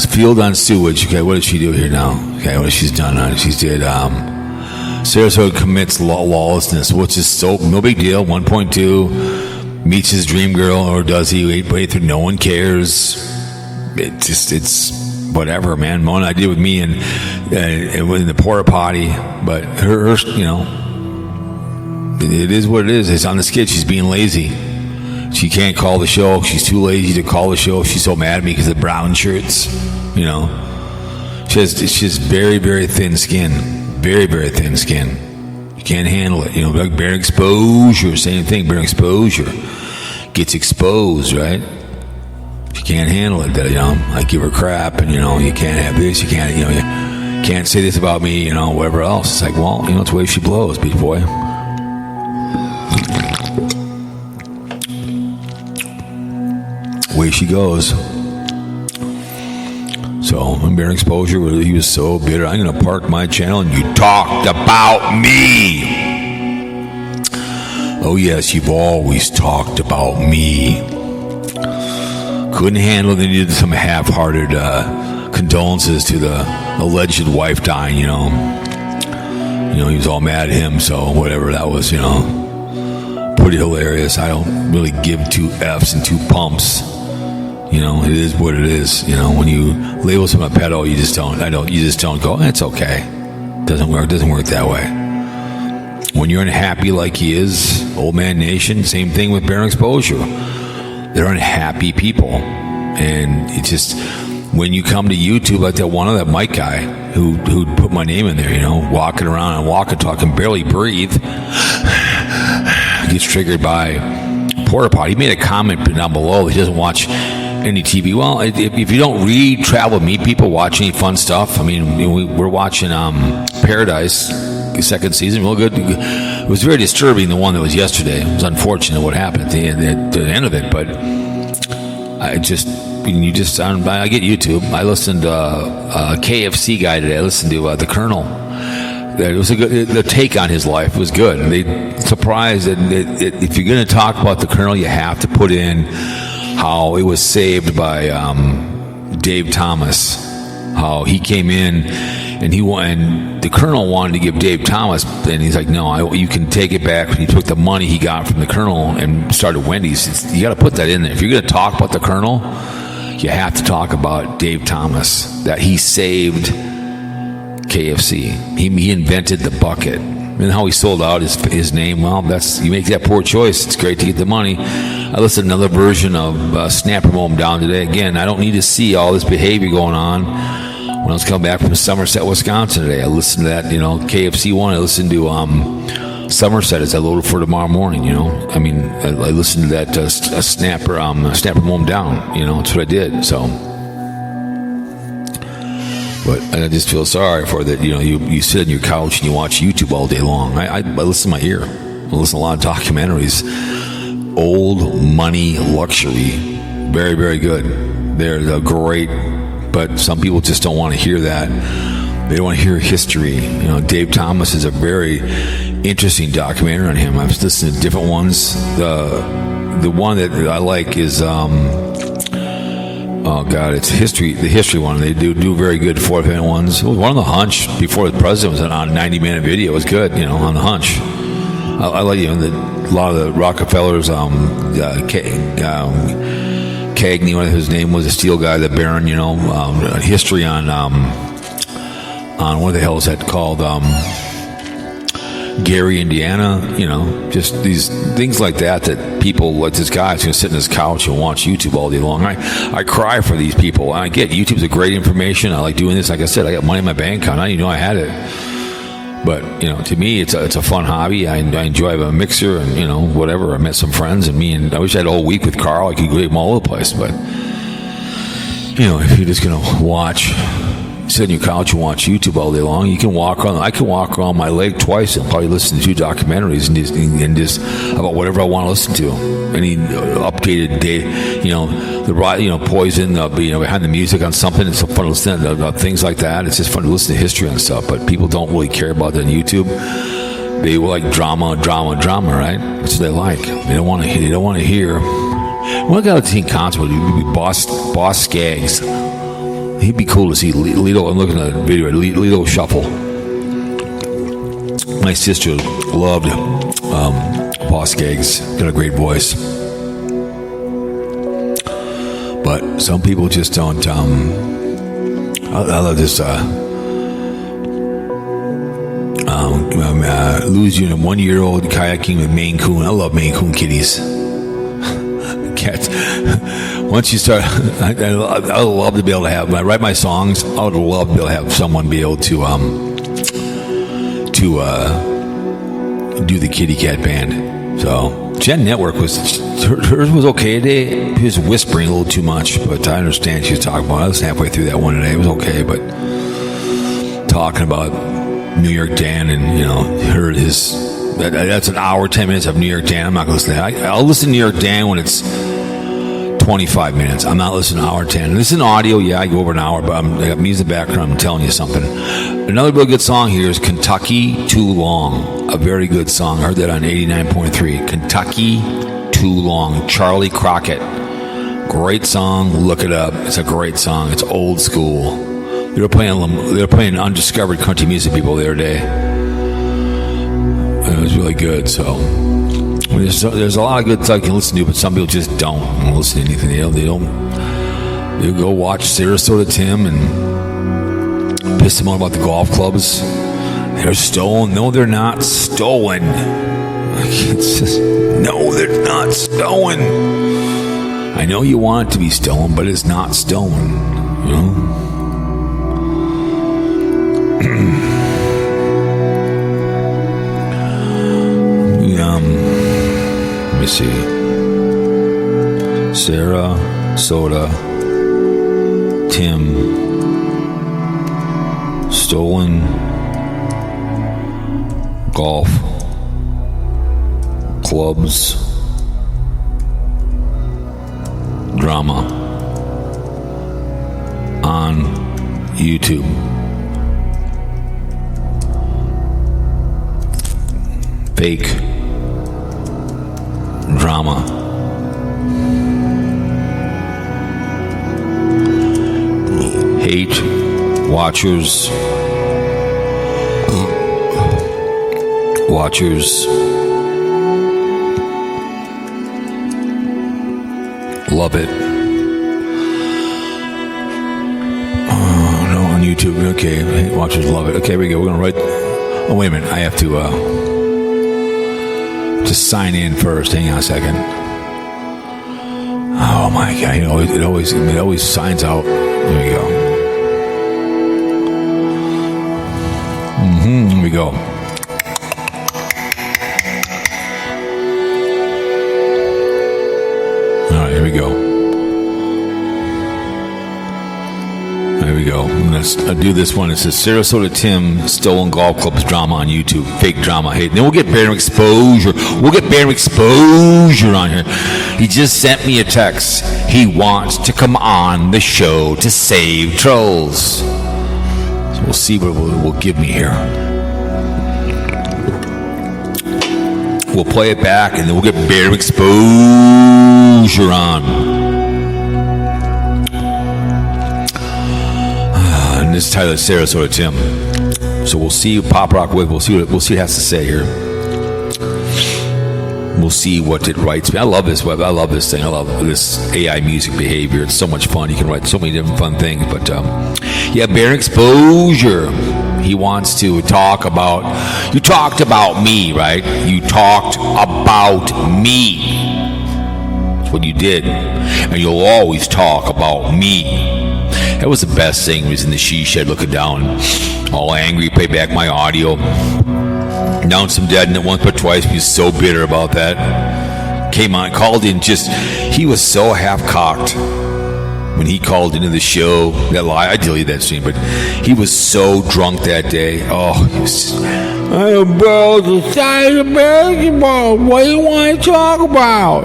field on sewage. Okay, what does she do here now? Okay, what has she done? She did. Sarasota commits lawlessness, which is no big deal. 1.2 meets his dream girl, or does he? Wait, no one cares. It's whatever, man. One I did with me and it was in the Porta Potty, but her it is what it is. It's on the skid. She's being lazy. She can't call the show. She's too lazy to call the show. She's so mad at me because of the brown shirts. She has very, very thin skin. Very, very thin skin. You can't handle it. Like Barium Exposure, same thing. Barium Exposure gets exposed, right? She can't handle it. I give her crap, and you can't have this. You can't, you can't say this about me. Whatever else. It's like, well, it's the way she blows, beach boy. Way she goes. So, in Barium Exposure, he was so bitter. I'm going to park my channel, and you talked about me. Oh, yes, you've always talked about me. Couldn't handle it. They did some half-hearted condolences to the alleged wife dying, you know. You know, he was all mad at him, so whatever, that was, you know, pretty hilarious. I don't really give two F's and two pumps. You know, it is what it is. You know, when you label someone a pedo, you just don't go, it's okay. Doesn't work that way. When you're unhappy like he is, Old Man Nation, same thing with Barium Exposure. They're unhappy people. And it's just, when you come to YouTube, like that Mike guy who put my name in there, you know, walking around and walking, talking, barely breathe, gets triggered by Porta Potty. He made a comment down below that he doesn't watch any TV. Well, if you don't read, travel, meet people, watch any fun stuff. I mean, we're watching Paradise, the second season, real good. It was very disturbing, the one that was yesterday. It was unfortunate what happened at the end of it, but I get YouTube. I listened to a KFC guy today. I listened to the Colonel. It was the take on his life was good. And they surprised that if you're going to talk about the Colonel, you have to put in how it was saved by Dave Thomas. How he came in and the Colonel wanted to give Dave Thomas, and he's like, no, you can take it back. He took the money he got from the Colonel and started Wendy's. You got to put that in there. If you're going to talk about the Colonel, you have to talk about Dave Thomas, that he saved KFC. He invented the bucket. And how he sold out his name, well, you make that poor choice. It's great to get the money. I listened to another version of Snapper Mow 'em Down today. Again, I don't need to see all this behavior going on. When I was coming back from Somerset, Wisconsin today, I listened to that, you know, KFC one. I listened to Somerset as I loaded for tomorrow morning, you know. I mean, I listened to that Snapper Mow 'em Down, you know. That's what I did, so. But I just feel sorry for that. You know, you sit on your couch and you watch YouTube all day long. I listen to my ear. I listen to a lot of documentaries. Old money luxury. Very, very good. They're great, but some people just don't want to hear that. They don't want to hear history. You know, Dave Thomas is a very interesting documentary on him. I've listened to different ones. The one that I like is it's the history one. They do very good 4-minute ones. One on the hunch before the president was on a 90-minute video. It was good, you know, on the hunch. I like, you know, a lot of the Rockefellers, Cagney, what his name was, the steel guy, the Baron, you know, history on what the hell is that called? Gary, Indiana, you know, just these things like that people like this guy's going to sit on his couch and watch YouTube all day long. I cry for these people. I get YouTube's a great information. I like doing this. Like I said, I got money in my bank account. I didn't know I had it. But, you know, to me, it's a fun hobby. I enjoy having a mixer and, you know, whatever. I met some friends and I wish I had a whole week with Carl. I could go them all over the place. But, you know, if you're just going to sit on your couch and watch YouTube all day long, you can walk around. I can walk around my leg twice and probably listen to 2 documentaries and just about whatever I want to listen to. Any updated day, you know, Poison, you know, behind the music on something. It's so fun to listen to things like that. It's just fun to listen to history and stuff. But people don't really care about that on YouTube. They like drama, right? That's what they like. They don't want to hear. One guy I've seen concert would be Boss Skaggs. He'd be cool to see Lito. I'm looking at a video. Lito Shuffle. My sister loved Boss Skaggs. Got a great voice. But some people just don't. I love this. Lose you in a 1-year-old kayaking with Maine Coon. I love Maine Coon kitties. Cats. Once you start, I would love to be able to have. When I write my songs, I would love to be able to have someone be able to do the kitty cat band. So Jen Network hers was okay today. She was whispering a little too much, but I understand she was talking about. I was halfway through that one today. It was okay, but talking about New York Dan and, you know, heard that's an hour, 10 minutes of New York Dan. I'm not going to listen to that. I'll listen to New York Dan when it's 25 minutes. I'm not listening to hour 10. This is an audio. Yeah, I go over an hour, but I got music in the background. I'm telling you something. Another real good song here is Kentucky Too Long. A very good song. I heard that on 89.3. Kentucky Too Long. Charlie Crockett. Great song. Look it up. It's a great song. It's old school. They were playing undiscovered country music people the other day. And it was really good. So there's a lot of good stuff you can listen to, but some people just don't listen to anything. They'll go watch Sarasota Tim and piss them on about the golf clubs. They're stolen. No, they're not stolen. It's just, no, they're not stolen. I know you want it to be stolen, but it's not stolen. You know? Let me see. Sarasota Tim stolen golf clubs drama on YouTube. Fake drama. Hate watchers. Love it. Oh, no, on YouTube. Okay, hate watchers love it. Okay, here we go. We're gonna write. Oh, wait a minute. I have to just sign in first. Hang on a second. Oh my God! It always signs out. There we go. Here we go. All right, here we go. There we go. Let's do this one. It says Sarasota Tim stolen golf clubs drama on YouTube. Fake drama. Hey, then we'll get Barium exposure. On here. He just sent me a text. He wants to come on the show to save trolls. So we'll see what it will give me here. We'll play it back and then we'll get Barium exposure on. And this title is Sarasota Tim. So we'll see Pop Rock with. We'll see what it has to say here. We'll see what it writes. I love this web. I love this thing. I love this AI music behavior. It's so much fun. You can write so many different fun things. But yeah, Barium exposure. He wants to talk about. You talked about me, right? You talked about me. That's what you did, and you'll always talk about me. That was the best thing. He was in the she shed looking down, all angry, play back my audio. Announced him dead, and once or twice. He was so bitter about that. Came on, called in he was so half-cocked when he called into the show. That lie, I deleted that scene, but he was so drunk that day. Oh, he was just, I am about the size of basketball. What do you want to talk about?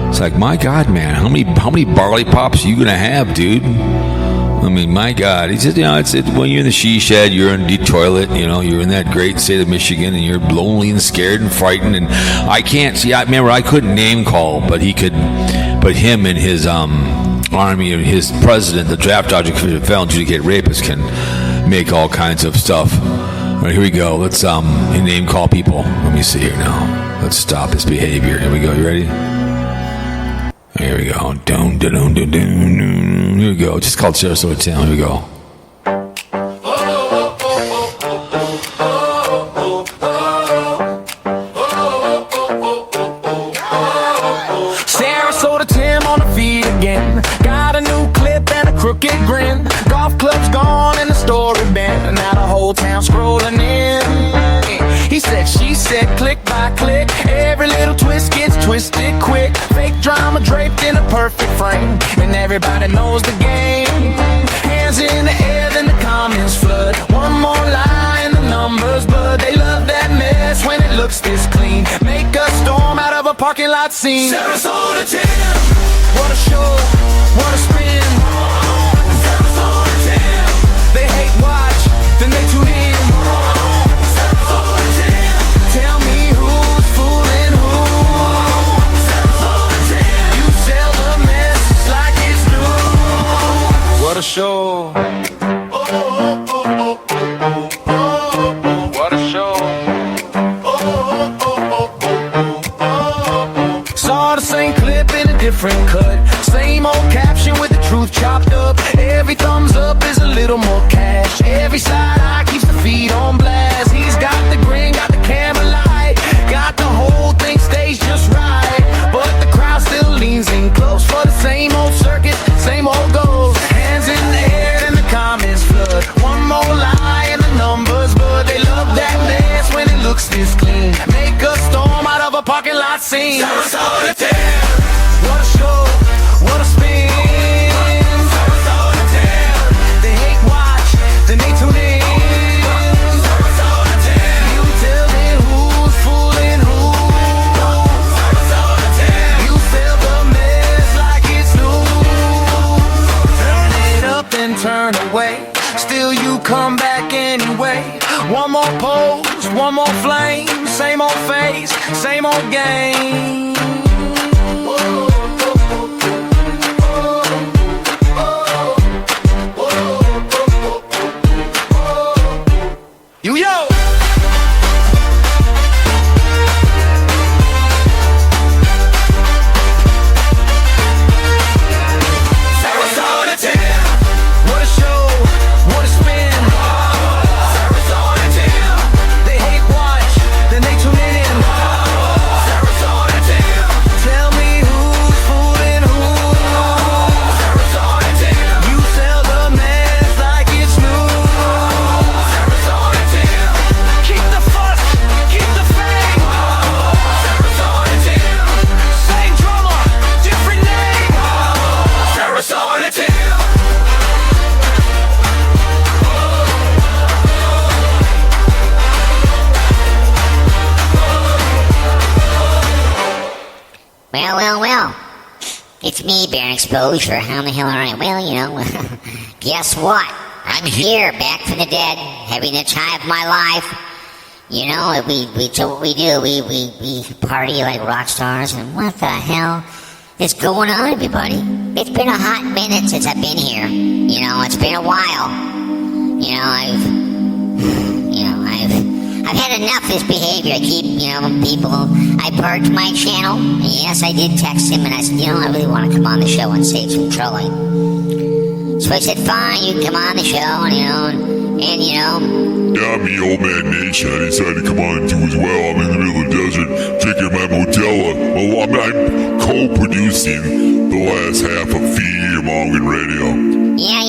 It's like, my God, man, how many barley pops are you gonna have, dude? I mean, my God. He said, it's when you're in the she shed, you're in the toilet, you're in that great state of Michigan, and you're lonely and scared and frightened. And I can't see. I remember I couldn't name call, but he could. But him and his army, and his president, the draft dodger, felon, adjudicate rapist, can make all kinds of stuff. All right, here we go. Let's name call people. Let me see here now. Let's stop his behavior. Here we go. You ready? Here we go. Here we go. Just called Sarasota Town. Here we go. Sarasota Tim on the feet again. Got a new clip and a crooked grin. Golf club's gone and the story bent. Now the whole town scrolling in. He said, she said, click by click. Every little twist gets twisted quick. Fake drama draped in a perfect frame, and everybody knows the game. Hands in the air, then the comments flood. One more lie and the numbers bud. They love that mess when it looks this clean. Make a storm out of a parking lot scene. Sarasota Tim, what a show, what a spin. Sarasota Tim, they hate watch, then they tune in. Tell me who's fooling who. You sell the mess like it's new. What a show. different cut. Same old caption with the truth chopped up. Every thumbs up is a little more cash. Every side eye keeps the feed on blast. He's got the grin, got the camera light, got the whole thing staged just right. But the crowd still leans in close for the same old circuit, same old goals. Hands in the air and the comments flood. One more lie and the numbers, but they love that mess when it looks this clean. Make a storm out of a parking lot scene. Sarasota town, what a show, what a spin. Sarasota town, they hate watch, then they tune in. Sarasota town, you tell me who's fooling who. Sarasota town, you sell the mess like it's new. Turn it up and turn away, still you come back anyway. One more pose, one more flame, same old face, same old game. You yo! Sarasota town, what a show, what a spin. Sarasota town, they hate watch, then they tune in. Sarasota town, tell me who's fooling who. Sarasota town, you sell the mess like it's new. Sarasota town, keep the fuss, keep the fame. Sarasota town, same drama, different name. Sarasota town. Well. It's me, Bear Exposure. How the hell are I? Well, guess what? I'm here, back from the dead, having the time of my life. We do what we do. We party like rock stars, and what the hell is going on, everybody? It's been a hot minute since I've been here. It's been a while. I've had enough of this behavior. I keep, I purged my channel. And yes, I did text him, and I said, I really want to come on the show and save some trolling. So I said, fine, you can come on the show, Yeah, me, Old Man Nation. I decided to come on too as well. I'm in the middle of the desert, drinking my Modelo. Well, I'm co-producing the last half of Feed Mong and Radio. Yeah,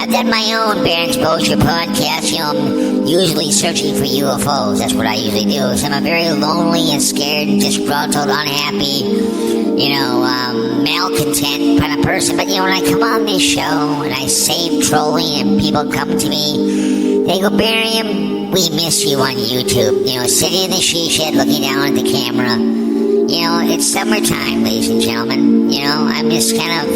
I've done my own Bear Exposure podcast. I'm usually searching for UFOs. That's what I usually do. So I'm a very lonely and scared and disgruntled, unhappy, malcontent kind of person. But, when I come on this show and I save trolling and people come to me, they go, Barium, we miss you on YouTube. Sitting in the she shed looking down at the camera. It's summertime, ladies and gentlemen. I'm just kind of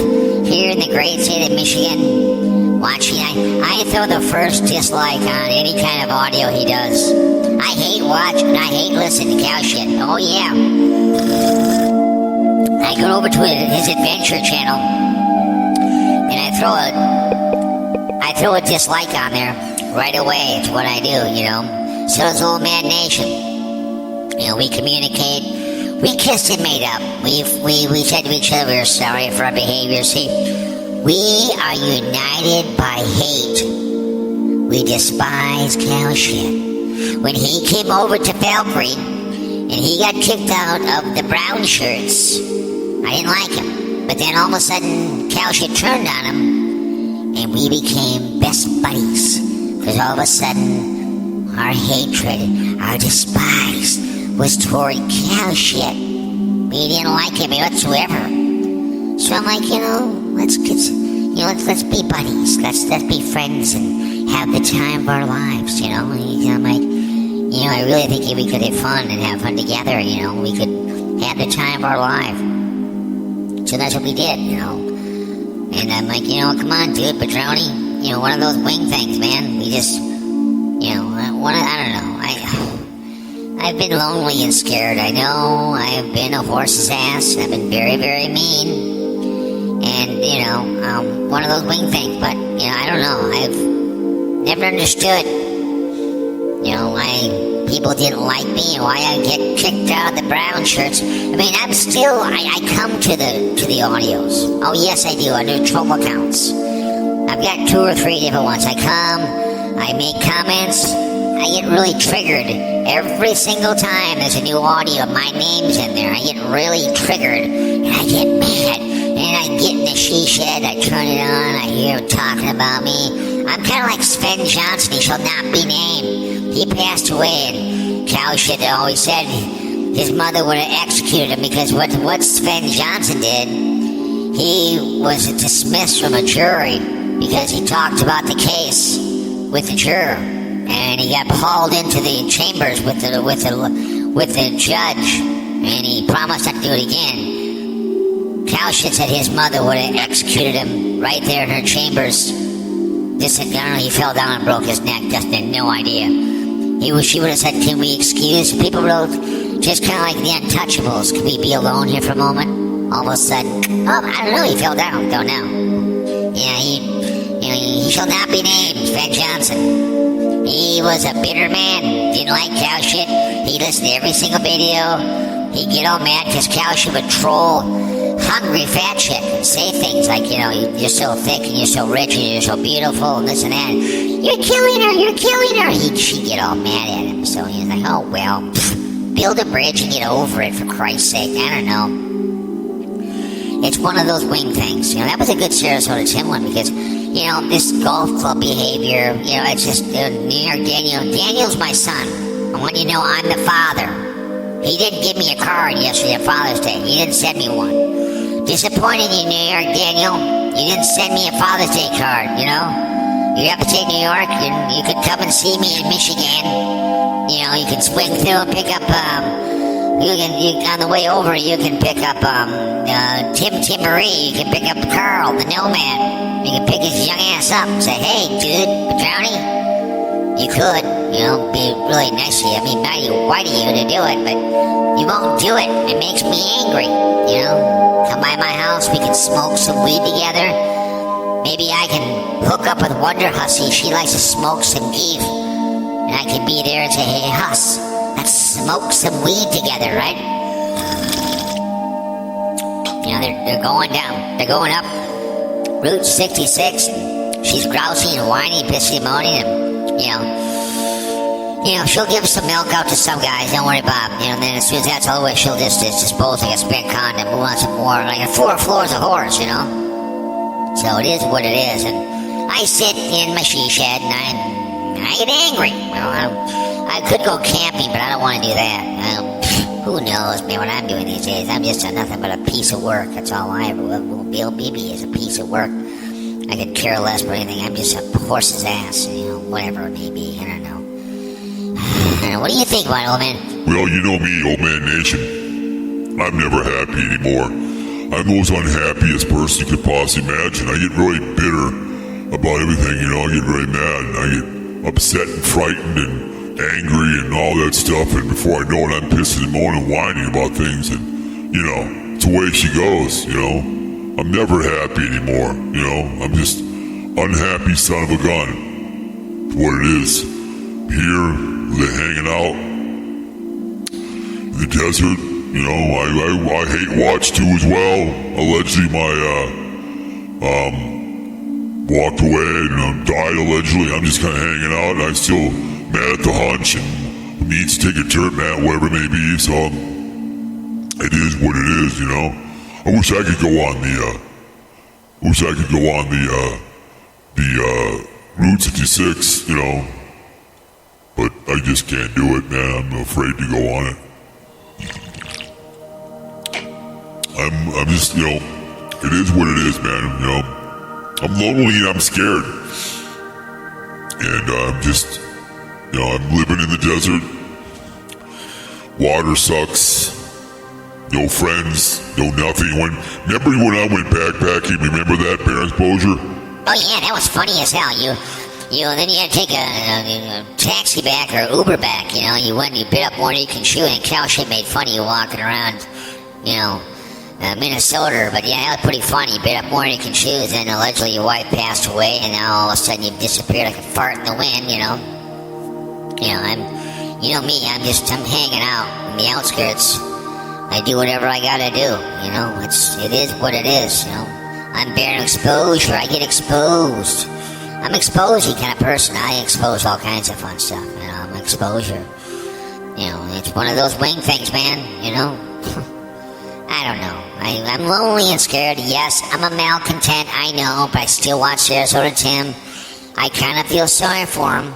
here in the great state of Michigan watching. I throw the first dislike on any kind of audio he does. I hate watching and I hate listening to cow shit. Oh, yeah. I go over to his adventure channel and I throw a dislike on there right away. It's what I do, So does Old Man Nation. We communicate. We kissed and made up. We said to each other we were sorry for our behavior. See, we are united by hate. We despise cow shit. When he came over to Valkyrie and he got kicked out of the brown shirts, I didn't like him. But then all of a sudden, cow shit turned on him and we became best buddies. Because all of a sudden, our hatred, our despise was toward cow shit. We didn't like him whatsoever. So I'm like, let's be buddies. Let's be friends and have the time of our lives, I'm like, I really think we could have fun and have fun together, we could have the time of our life. So that's what we did, And I'm like, come on, dude, Padroni, one of those wing things, man. We just, I don't know. I've been lonely and scared. I know I've been a horse's ass. I've been very, very mean. And, one of those wing things. But, I don't know. I've never understood, why people didn't like me and why I get kicked out of the brown shirts. I mean, I'm still, I come to the audios. Oh, yes, I do, under trouble accounts. I've got 2 or 3 different ones. I come, I make comments, I get really triggered. Every single time there's a new audio, my name's in there. I get really triggered, and I get mad. And I get in the she shed, I turn it on, I hear him talking about me. I'm kind of like Sven Johnson, he shall not be named. He passed away, and Cowshit always said his mother would have executed him because what Sven Johnson did, he was dismissed from a jury because he talked about the case with the juror. And he got hauled into the chambers with the judge, and he promised not to do it again. Cowshit said his mother would have executed him right there in her chambers. Just said, I don't know, he fell down and broke his neck. Just had no idea. She would have said, can we excuse? People wrote, just kind of like the Untouchables. Can we be alone here for a moment? All of a sudden, oh, I don't know, he fell down. Don't know. Yeah, he shall not be named, Sven Johnson. He was a bitter man. Didn't like Cowshit. He listened to every single video. He'd get all mad because Cowshit would troll hungry fat chick and say things like, you're so thick and you're so rich and you're so beautiful and this and that. You're killing her. She'd get all mad at him. So he was like, oh, well, build a bridge and get over it, for Christ's sake. I don't know. It's one of those wing things. That was a good Sarasota Tim one because, this golf club behavior, it's just New York Daniel's my son. I want you to know I'm the father. He didn't give me a card yesterday at Father's Day. He didn't send me one. Disappointed in New York, Daniel. You didn't send me a Father's Day card, You have to take New York, and you could come and see me in Michigan. You can swing through and pick up, on the way over, you can pick up, Timbery. You can pick up Carl, the Nomad. You can pick his young ass up and say, hey, dude, Drowny. You could, be really nice to you. I mean, mighty white of you to do it, but you won't do it. It makes me angry, Come by my house, we can smoke some weed together. Maybe I can hook up with Wonder Hussy. She likes to smoke some geef. And I can be there and say, hey, Huss, let's smoke some weed together, right? They're going down. They're going up Route 66. And she's grousing and whining, pissy moaning, and she'll give some milk out to some guys. Don't worry, Bob. And then as soon as that's all the way, she'll just dispose like a spent condom. Move on some more. Like 4 floors of horse, So it is what it is. And I sit in my she shed and I get angry. I could go camping, but I don't want to do that. Who knows, man, what I'm doing these days? I'm just nothing but a piece of work. That's all I ever will be. BB is a piece of work. I could care less about anything. I'm just a horse's ass, whatever it may be. I don't know. What do you think about it, old man? Well, you know me, old man nation. I'm never happy anymore. I'm the most unhappiest person you could possibly imagine. I get really bitter about everything, I get really mad. And I get upset and frightened and angry and all that stuff. And before I know it, I'm pissing and moaning and whining about things. And, it's the way she goes, I'm never happy anymore, I'm just unhappy son of a gun. It's what it is. Here, they're hanging out in the desert, I hate watch too as well. Allegedly my walked away and died allegedly. I'm just kind of hanging out and I'm still mad at the hunch and needs to take a turn, man, whatever it may be. So it is what it is, I wish I could go on the Route 66, but I just can't do it, man. I'm afraid to go on it. I'm just, it is what it is, man. I'm lonely and I'm scared. And I'm just, I'm living in the desert. Water sucks. No friends, no nothing. Remember when I went backpacking? Remember that, Bear Exposure? Oh yeah, that was funny as hell. Then you had to take a taxi back or Uber back. You went and you bit up more than you can chew, and Cowshit made fun of you walking around, Minnesota. But yeah, that was pretty funny. You bit up more than you can chew. Then allegedly your wife passed away, and now all of a sudden you've disappeared like a fart in the wind. You know me, I'm hanging out in the outskirts. I do whatever I gotta do, you know. It is what it is, you know. I'm bearing exposure. I get exposed. I'm an exposy kind of person. I expose all kinds of fun stuff, you know. I'm exposure. You know, it's one of those wing things, man, you know. I don't know. I'm lonely and scared. Yes, I'm a malcontent, I know, but I still watch Sarasota Tim. I kind of feel sorry for him.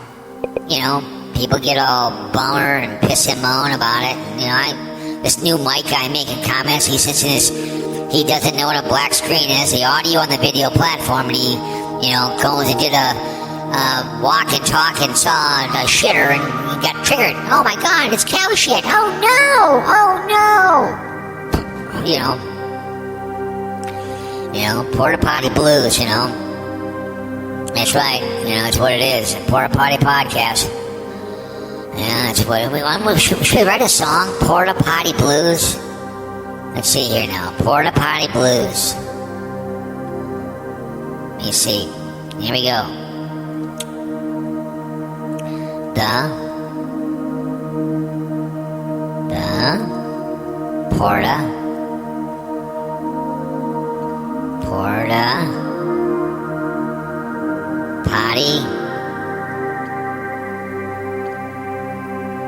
You know, people get all bummer and piss and moan about it. You know, this new mic guy making comments, he sits in his, he doesn't know what a black screen is, the audio on the video platform, and he, you know, goes and did a walk and talk and saw a shitter and he got triggered. Oh my God, it's cow shit. Oh no. You know, Porta Potty Blues, you know. That's right, you know, that's what it is. A Porta Potty podcast. Yeah, that's what we want. Should we write a song? Porta Potty Blues? Let's see here now. Porta Potty Blues. Let me see. Here we go. The Porta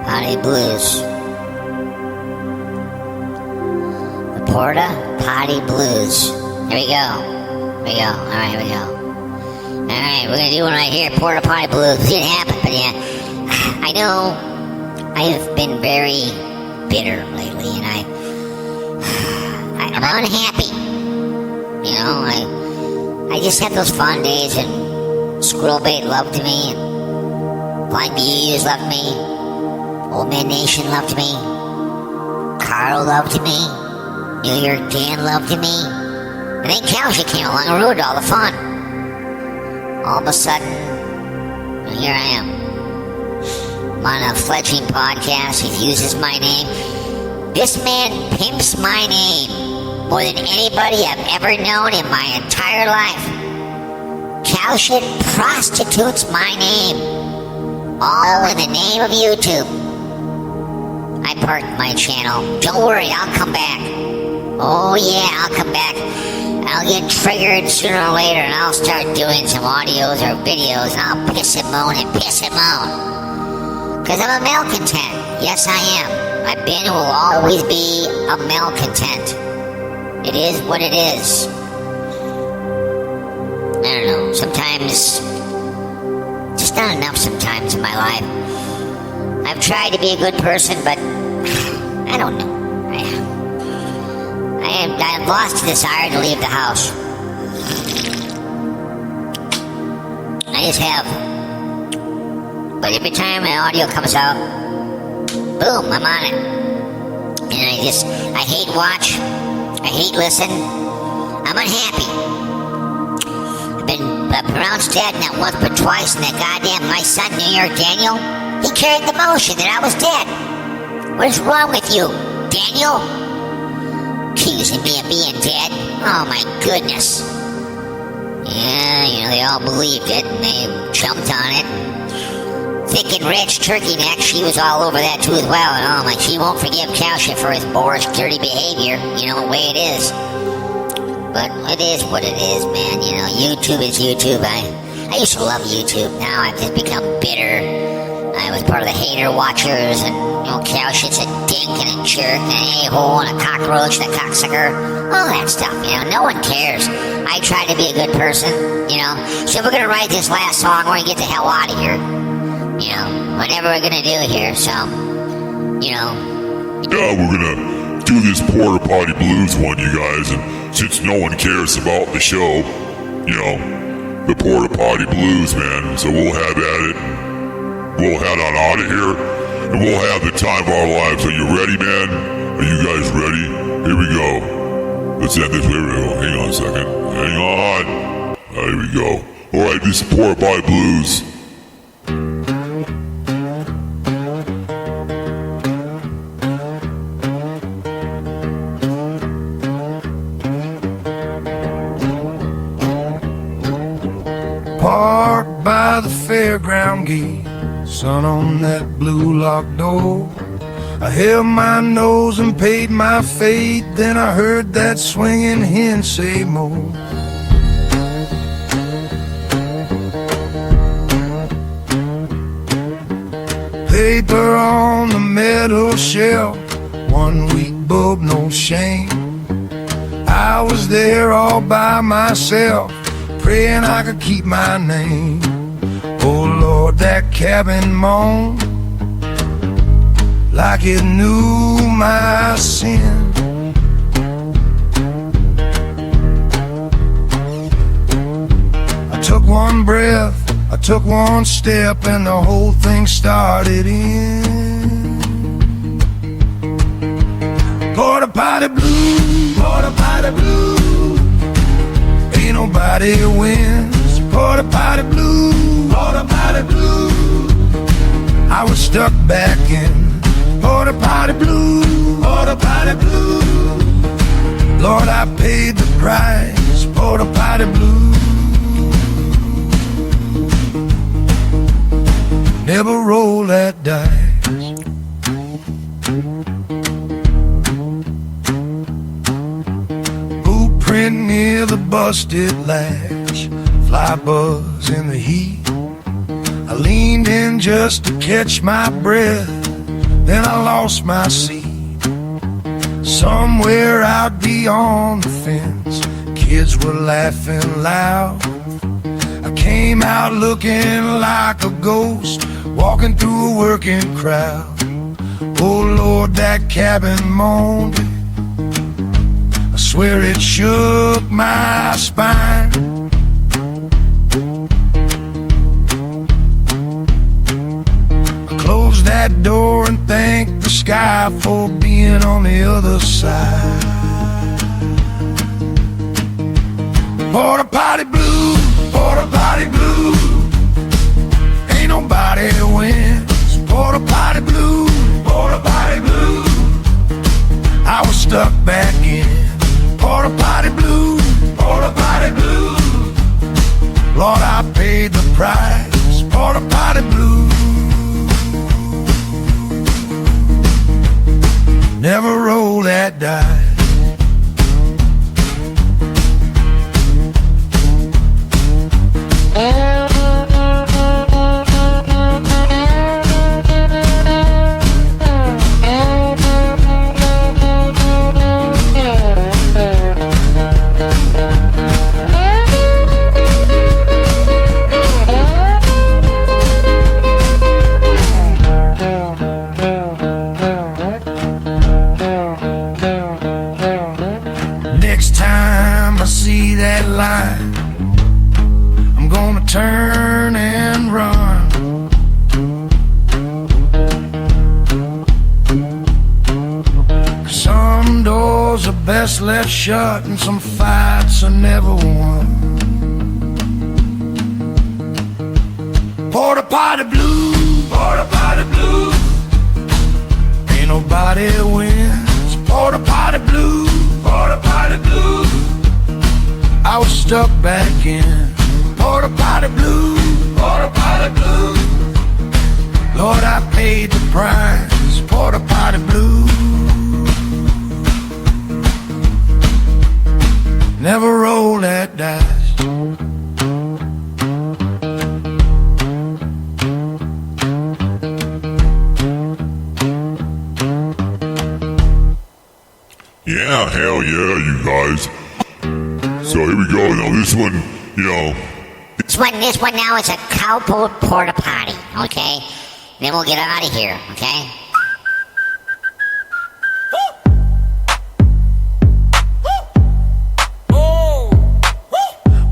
Potty Blues. The Porta Potty Blues. Here we go. Alright, here we go. Alright, we're gonna do one right here. Porta Potty Blues. It didn't happen, but yeah. I know I have been very bitter lately, and I'm unhappy. You know, I just had those fun days, and Squirrel Bait loved me, and Blind Bees loved me, Old Man Nation loved me, Carl loved me, New York Dan loved me, and then Cowpote came along and ruined all the fun. All of a sudden, here I am. I'm on a fledgling podcast. He uses my name. This man pimps my name more than anybody I've ever known in my entire life. Cowshit prostitutes my name. All in the name of YouTube. I parked my channel. Don't worry, I'll come back. Oh yeah, I'll come back. I'll get triggered sooner or later, and I'll start doing some audios or videos, and I'll piss and moan. Because I'm a malcontent. Yes, I am. I've been and will always be a malcontent. It is what it is. I don't know. Sometimes, just not enough sometimes in my life. I've tried to be a good person, but I don't know. I've lost the desire to leave the house. I just have. But every time my audio comes out, boom, I'm on it. And I hate watch, I hate listen, I'm unhappy. I've been pronounced dead not once but twice, and that goddamn, my son, New York Daniel, he carried the motion that I was dead. What is wrong with you, Daniel? Accusing me of being dead? Oh my goodness. Yeah, you know, they all believed it, and they jumped on it. Thick and rich turkey neck, she was all over that too as well, and oh my, she won't forgive Cowshit for his boorish, dirty behavior, you know, the way it is. But it is what it is, man, you know, YouTube is YouTube. I used to love YouTube, now I've just become bitter. I was part of the hater watchers, and, you know, Cowshit's a dink and a jerk and an a-hole and a cockroach and a cocksucker, all that stuff, you know, no one cares. I try to be a good person, you know, so we're gonna write this last song, we're gonna get the hell out of here. You know, whatever we're gonna do here, so, you know. Yeah, we're gonna do this Porta Potty Blues one, you guys, and since no one cares about the show, you know, the Porta Potty Blues, man, so we'll have at it. We'll head on out of here, and we'll have the time of our lives. Are you ready, man? Are you guys ready? Here we go. Let's end this. Here we go. Hang on a second. Hang on. Here we go. All right, this is Porta Potty Blues. Parked by the fairground gate, Sun on that blue locked door. I held my nose and paid my fate. Then I heard that swinging hen say more. Paper on the metal shelf, 1 week bulb, no shame. I was there all by myself, praying I could keep my name. Oh Lord, that cabin moaned like it knew my sin. I took one breath, I took one step, and the whole thing started in Porta Potty Blue, Porta Potty Blue. Ain't nobody wins. Porta Potty Blue, Porta Potty Blue. I was stuck back in Porta Potty Blue, Porta Potty Blue. Lord, I paid the price, Porta Potty Blue. Never roll that dice. Blueprint near the busted latch, fly buzz in the heat. I leaned in just to catch my breath, then I lost my seat. Somewhere out beyond the fence, kids were laughing loud. I came out looking like a ghost, walking through a working crowd. Oh Lord, that cabin moaned. I swear it shook my spine. I closed that door and thanked the sky for being on the other side. Porta Potty Blue, Porta Potty Blue. Ain't nobody wins. Porta Potty Blue, Porta Potty Blue. I was stuck back in Porta Potty Blue, Porta Potty Blue. Lord, I paid the price, Porta Potty Blue. Never roll that dice. Next time I see that line, I'm gonna turn and run. Some doors are best left shut, and some fights are never won. Porta Potty Blue, Porta Potty Blue. Ain't nobody wins. Porta Potty Blue, Porta Potty Blue. I was stuck back in Porta Potty Blue, Porta Potty Blue. Lord, I paid the price, Porta Potty Blue. Never roll that dice. Yeah, hell yeah, you guys. So here we go. Now this one, you know, This one now is a Cowpote Porta Potty, okay? Then we'll get out of here, okay?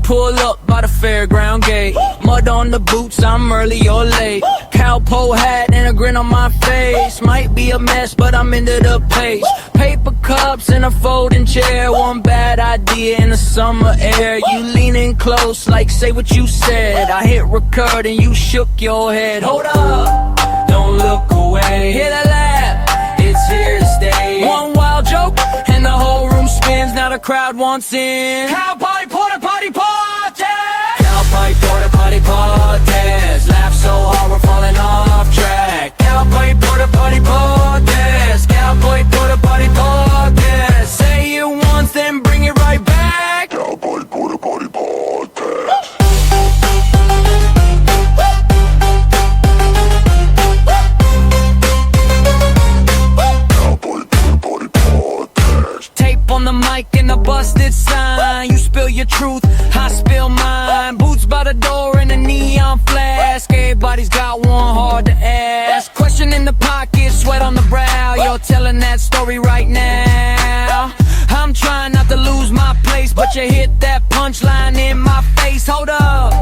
Pull up by the fairground gate. Mud on the boots, I'm early or late. Cowpote hat and a grin on my face. Might be a mess, but I'm into the pace. Paper cups and a folding chair. One bad idea in the summer air. You leaning close like say what you said. I hit record and you shook your head. Hold up, don't look away. Hear that laugh, it's here to stay. One wild joke and the whole room spins. Now the crowd wants in. Cowpote Porta Potty Party. Cowpote Porta Potty. potty podcast. Laugh so hard we're falling off track. Cowpote, Porta, potty podcast. Cowpote, Porta, potty podcast. Say it once, then bring it right back. Cowboy Porta Potty Podcast. Cowboy Porta Potty Podcast. Tape on the mic and a busted sign. You spill your truth, I spill mine. Boots by the door and a neon flask. Everybody's got one hard to ask. Question in the pocket, sweat on the brow. You're telling that story right now. I'm trying not to lose my place, but you hit that punchline in my face. Hold up,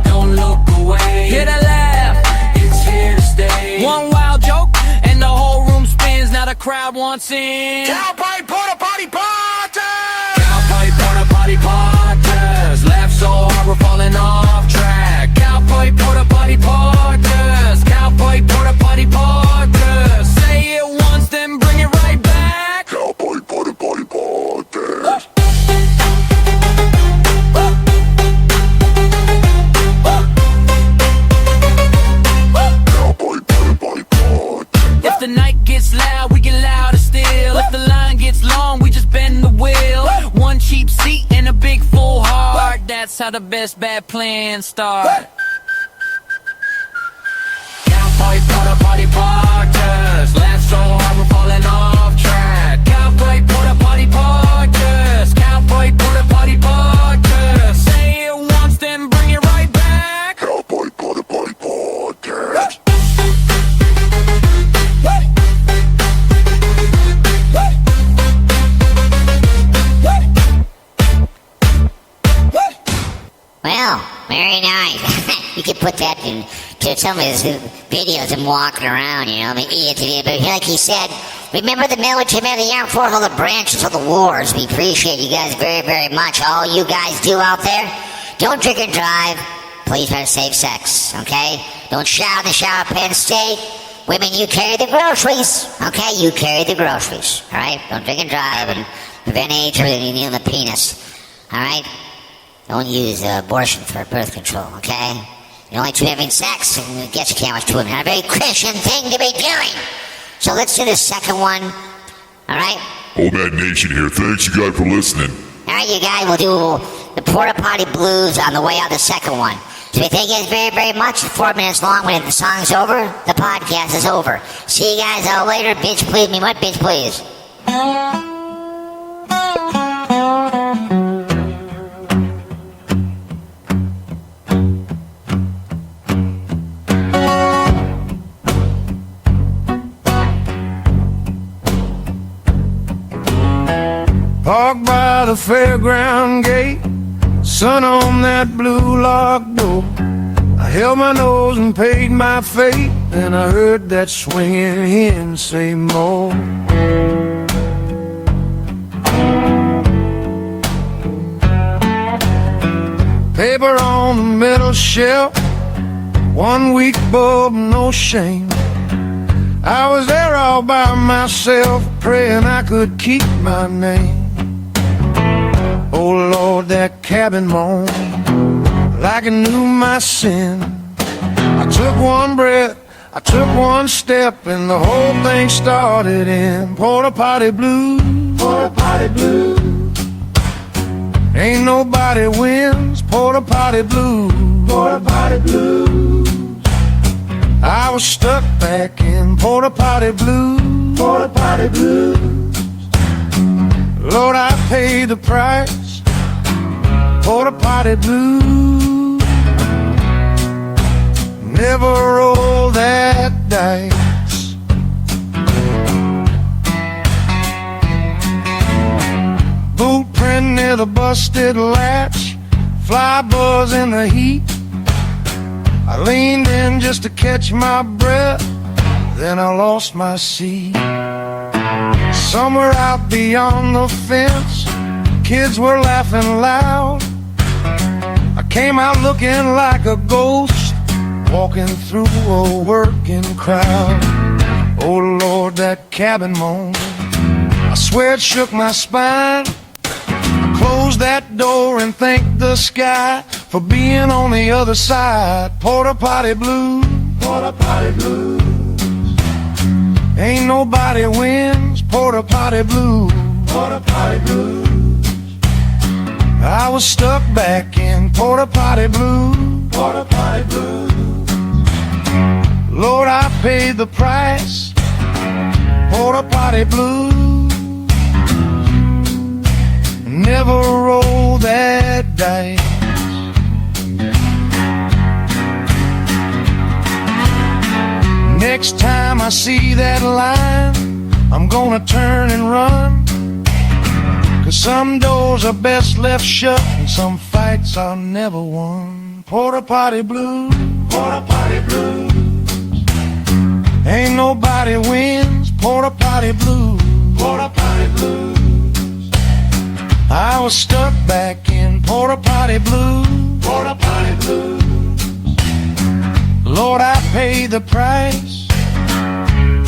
don't look away. Hear that laugh, it's here to stay. One wild joke and the whole room spins. Now the crowd wants in. Cowboy Porta Potty Podcast. Cowpote, Porta, potty podcast. Laugh so hard we're falling off track. Cowpote, Porta, potty podcast. Cowpote, Porta, potty podcast. Say it once, then bring it right back. Cowboy Porta Potty Podcast. Cowboy Porta Potty Podcast. If the night gets loud, we get louder still. If the line gets long, we just bend the wheel. One cheap seat and a big full heart. That's how the best bad plans start. Cowboy, Porta, potty podcast. Laugh so hard we're falling off track. Cowboy, Porta, potty podcast. Cowboy, Porta, potty podcast. Say it once, then bring it right back. Cowboy Porta Potty Podcast. Well, very nice. You could put that into some of his videos and walking around, you know, but like he said, remember the military, remember the armed forces, all the branches of the wars. We appreciate you guys very, very much. All you guys do out there, don't drink and drive. Please try to save sex, okay? Don't shower in the shower pen state. Women, you carry the groceries, okay? You carry the groceries, all right? Don't drink and drive and prevent AIDS or anything in the penis, all right? Don't use abortion for birth control, okay? You're only two having sex, and it gets you can't watch two women. Not a very Christian thing to be doing. So let's do the second one, all right? Nomad Nation here. Thanks you guys for listening. All right, you guys, we'll do the Porta Potty Blues on the way out, the second one. So we thank you guys very, very much. 4 minutes long. When the song's over, the podcast is over. See you guys out later. Bitch, please me. What? Bitch, please. Parked by the fairground gate, sun on that blue lock door. I held my nose and paid my fate, and I heard that swinging hen say more. Paper on the middle shelf, 1 week bulb, no shame. I was there all by myself, praying I could keep my name. Oh Lord, that cabin moaned like it knew my sin. I took one breath, I took one step, and the whole thing started in Porta Potty Blues. Porta Potty Blues. Ain't nobody wins Porta Potty Blues. Porta Potty Blues. I was stuck back in Porta Potty Blues. Porta Potty Blues. Lord, I paid the price. Porta Potty Blues. Never roll that dice. Boot print near the busted latch, fly buzz in the heat. I leaned in just to catch my breath, then I lost my seat. Somewhere out beyond the fence, kids were laughing loud. I came out looking like a ghost, walking through a working crowd. Oh Lord, that cabin moan, I swear it shook my spine. I close that door and thank the sky for being on the other side. Porta potty blues, porta potty blues. Ain't nobody wins, porta potty blues, porta potty blues. I was stuck back in porta potty blues, porta potty blues. Lord, I paid the price, porta potty blues. Never roll that dice. Next time I see that line, I'm gonna turn and run. 'Cause some doors are best left shut, and some fights are never won. Porta potty blues, porta potty blues. Ain't nobody wins, porta potty blues, porta potty blues. I was stuck back in porta potty blues, porta potty blues. Lord, I paid the price,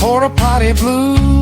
porta potty blues.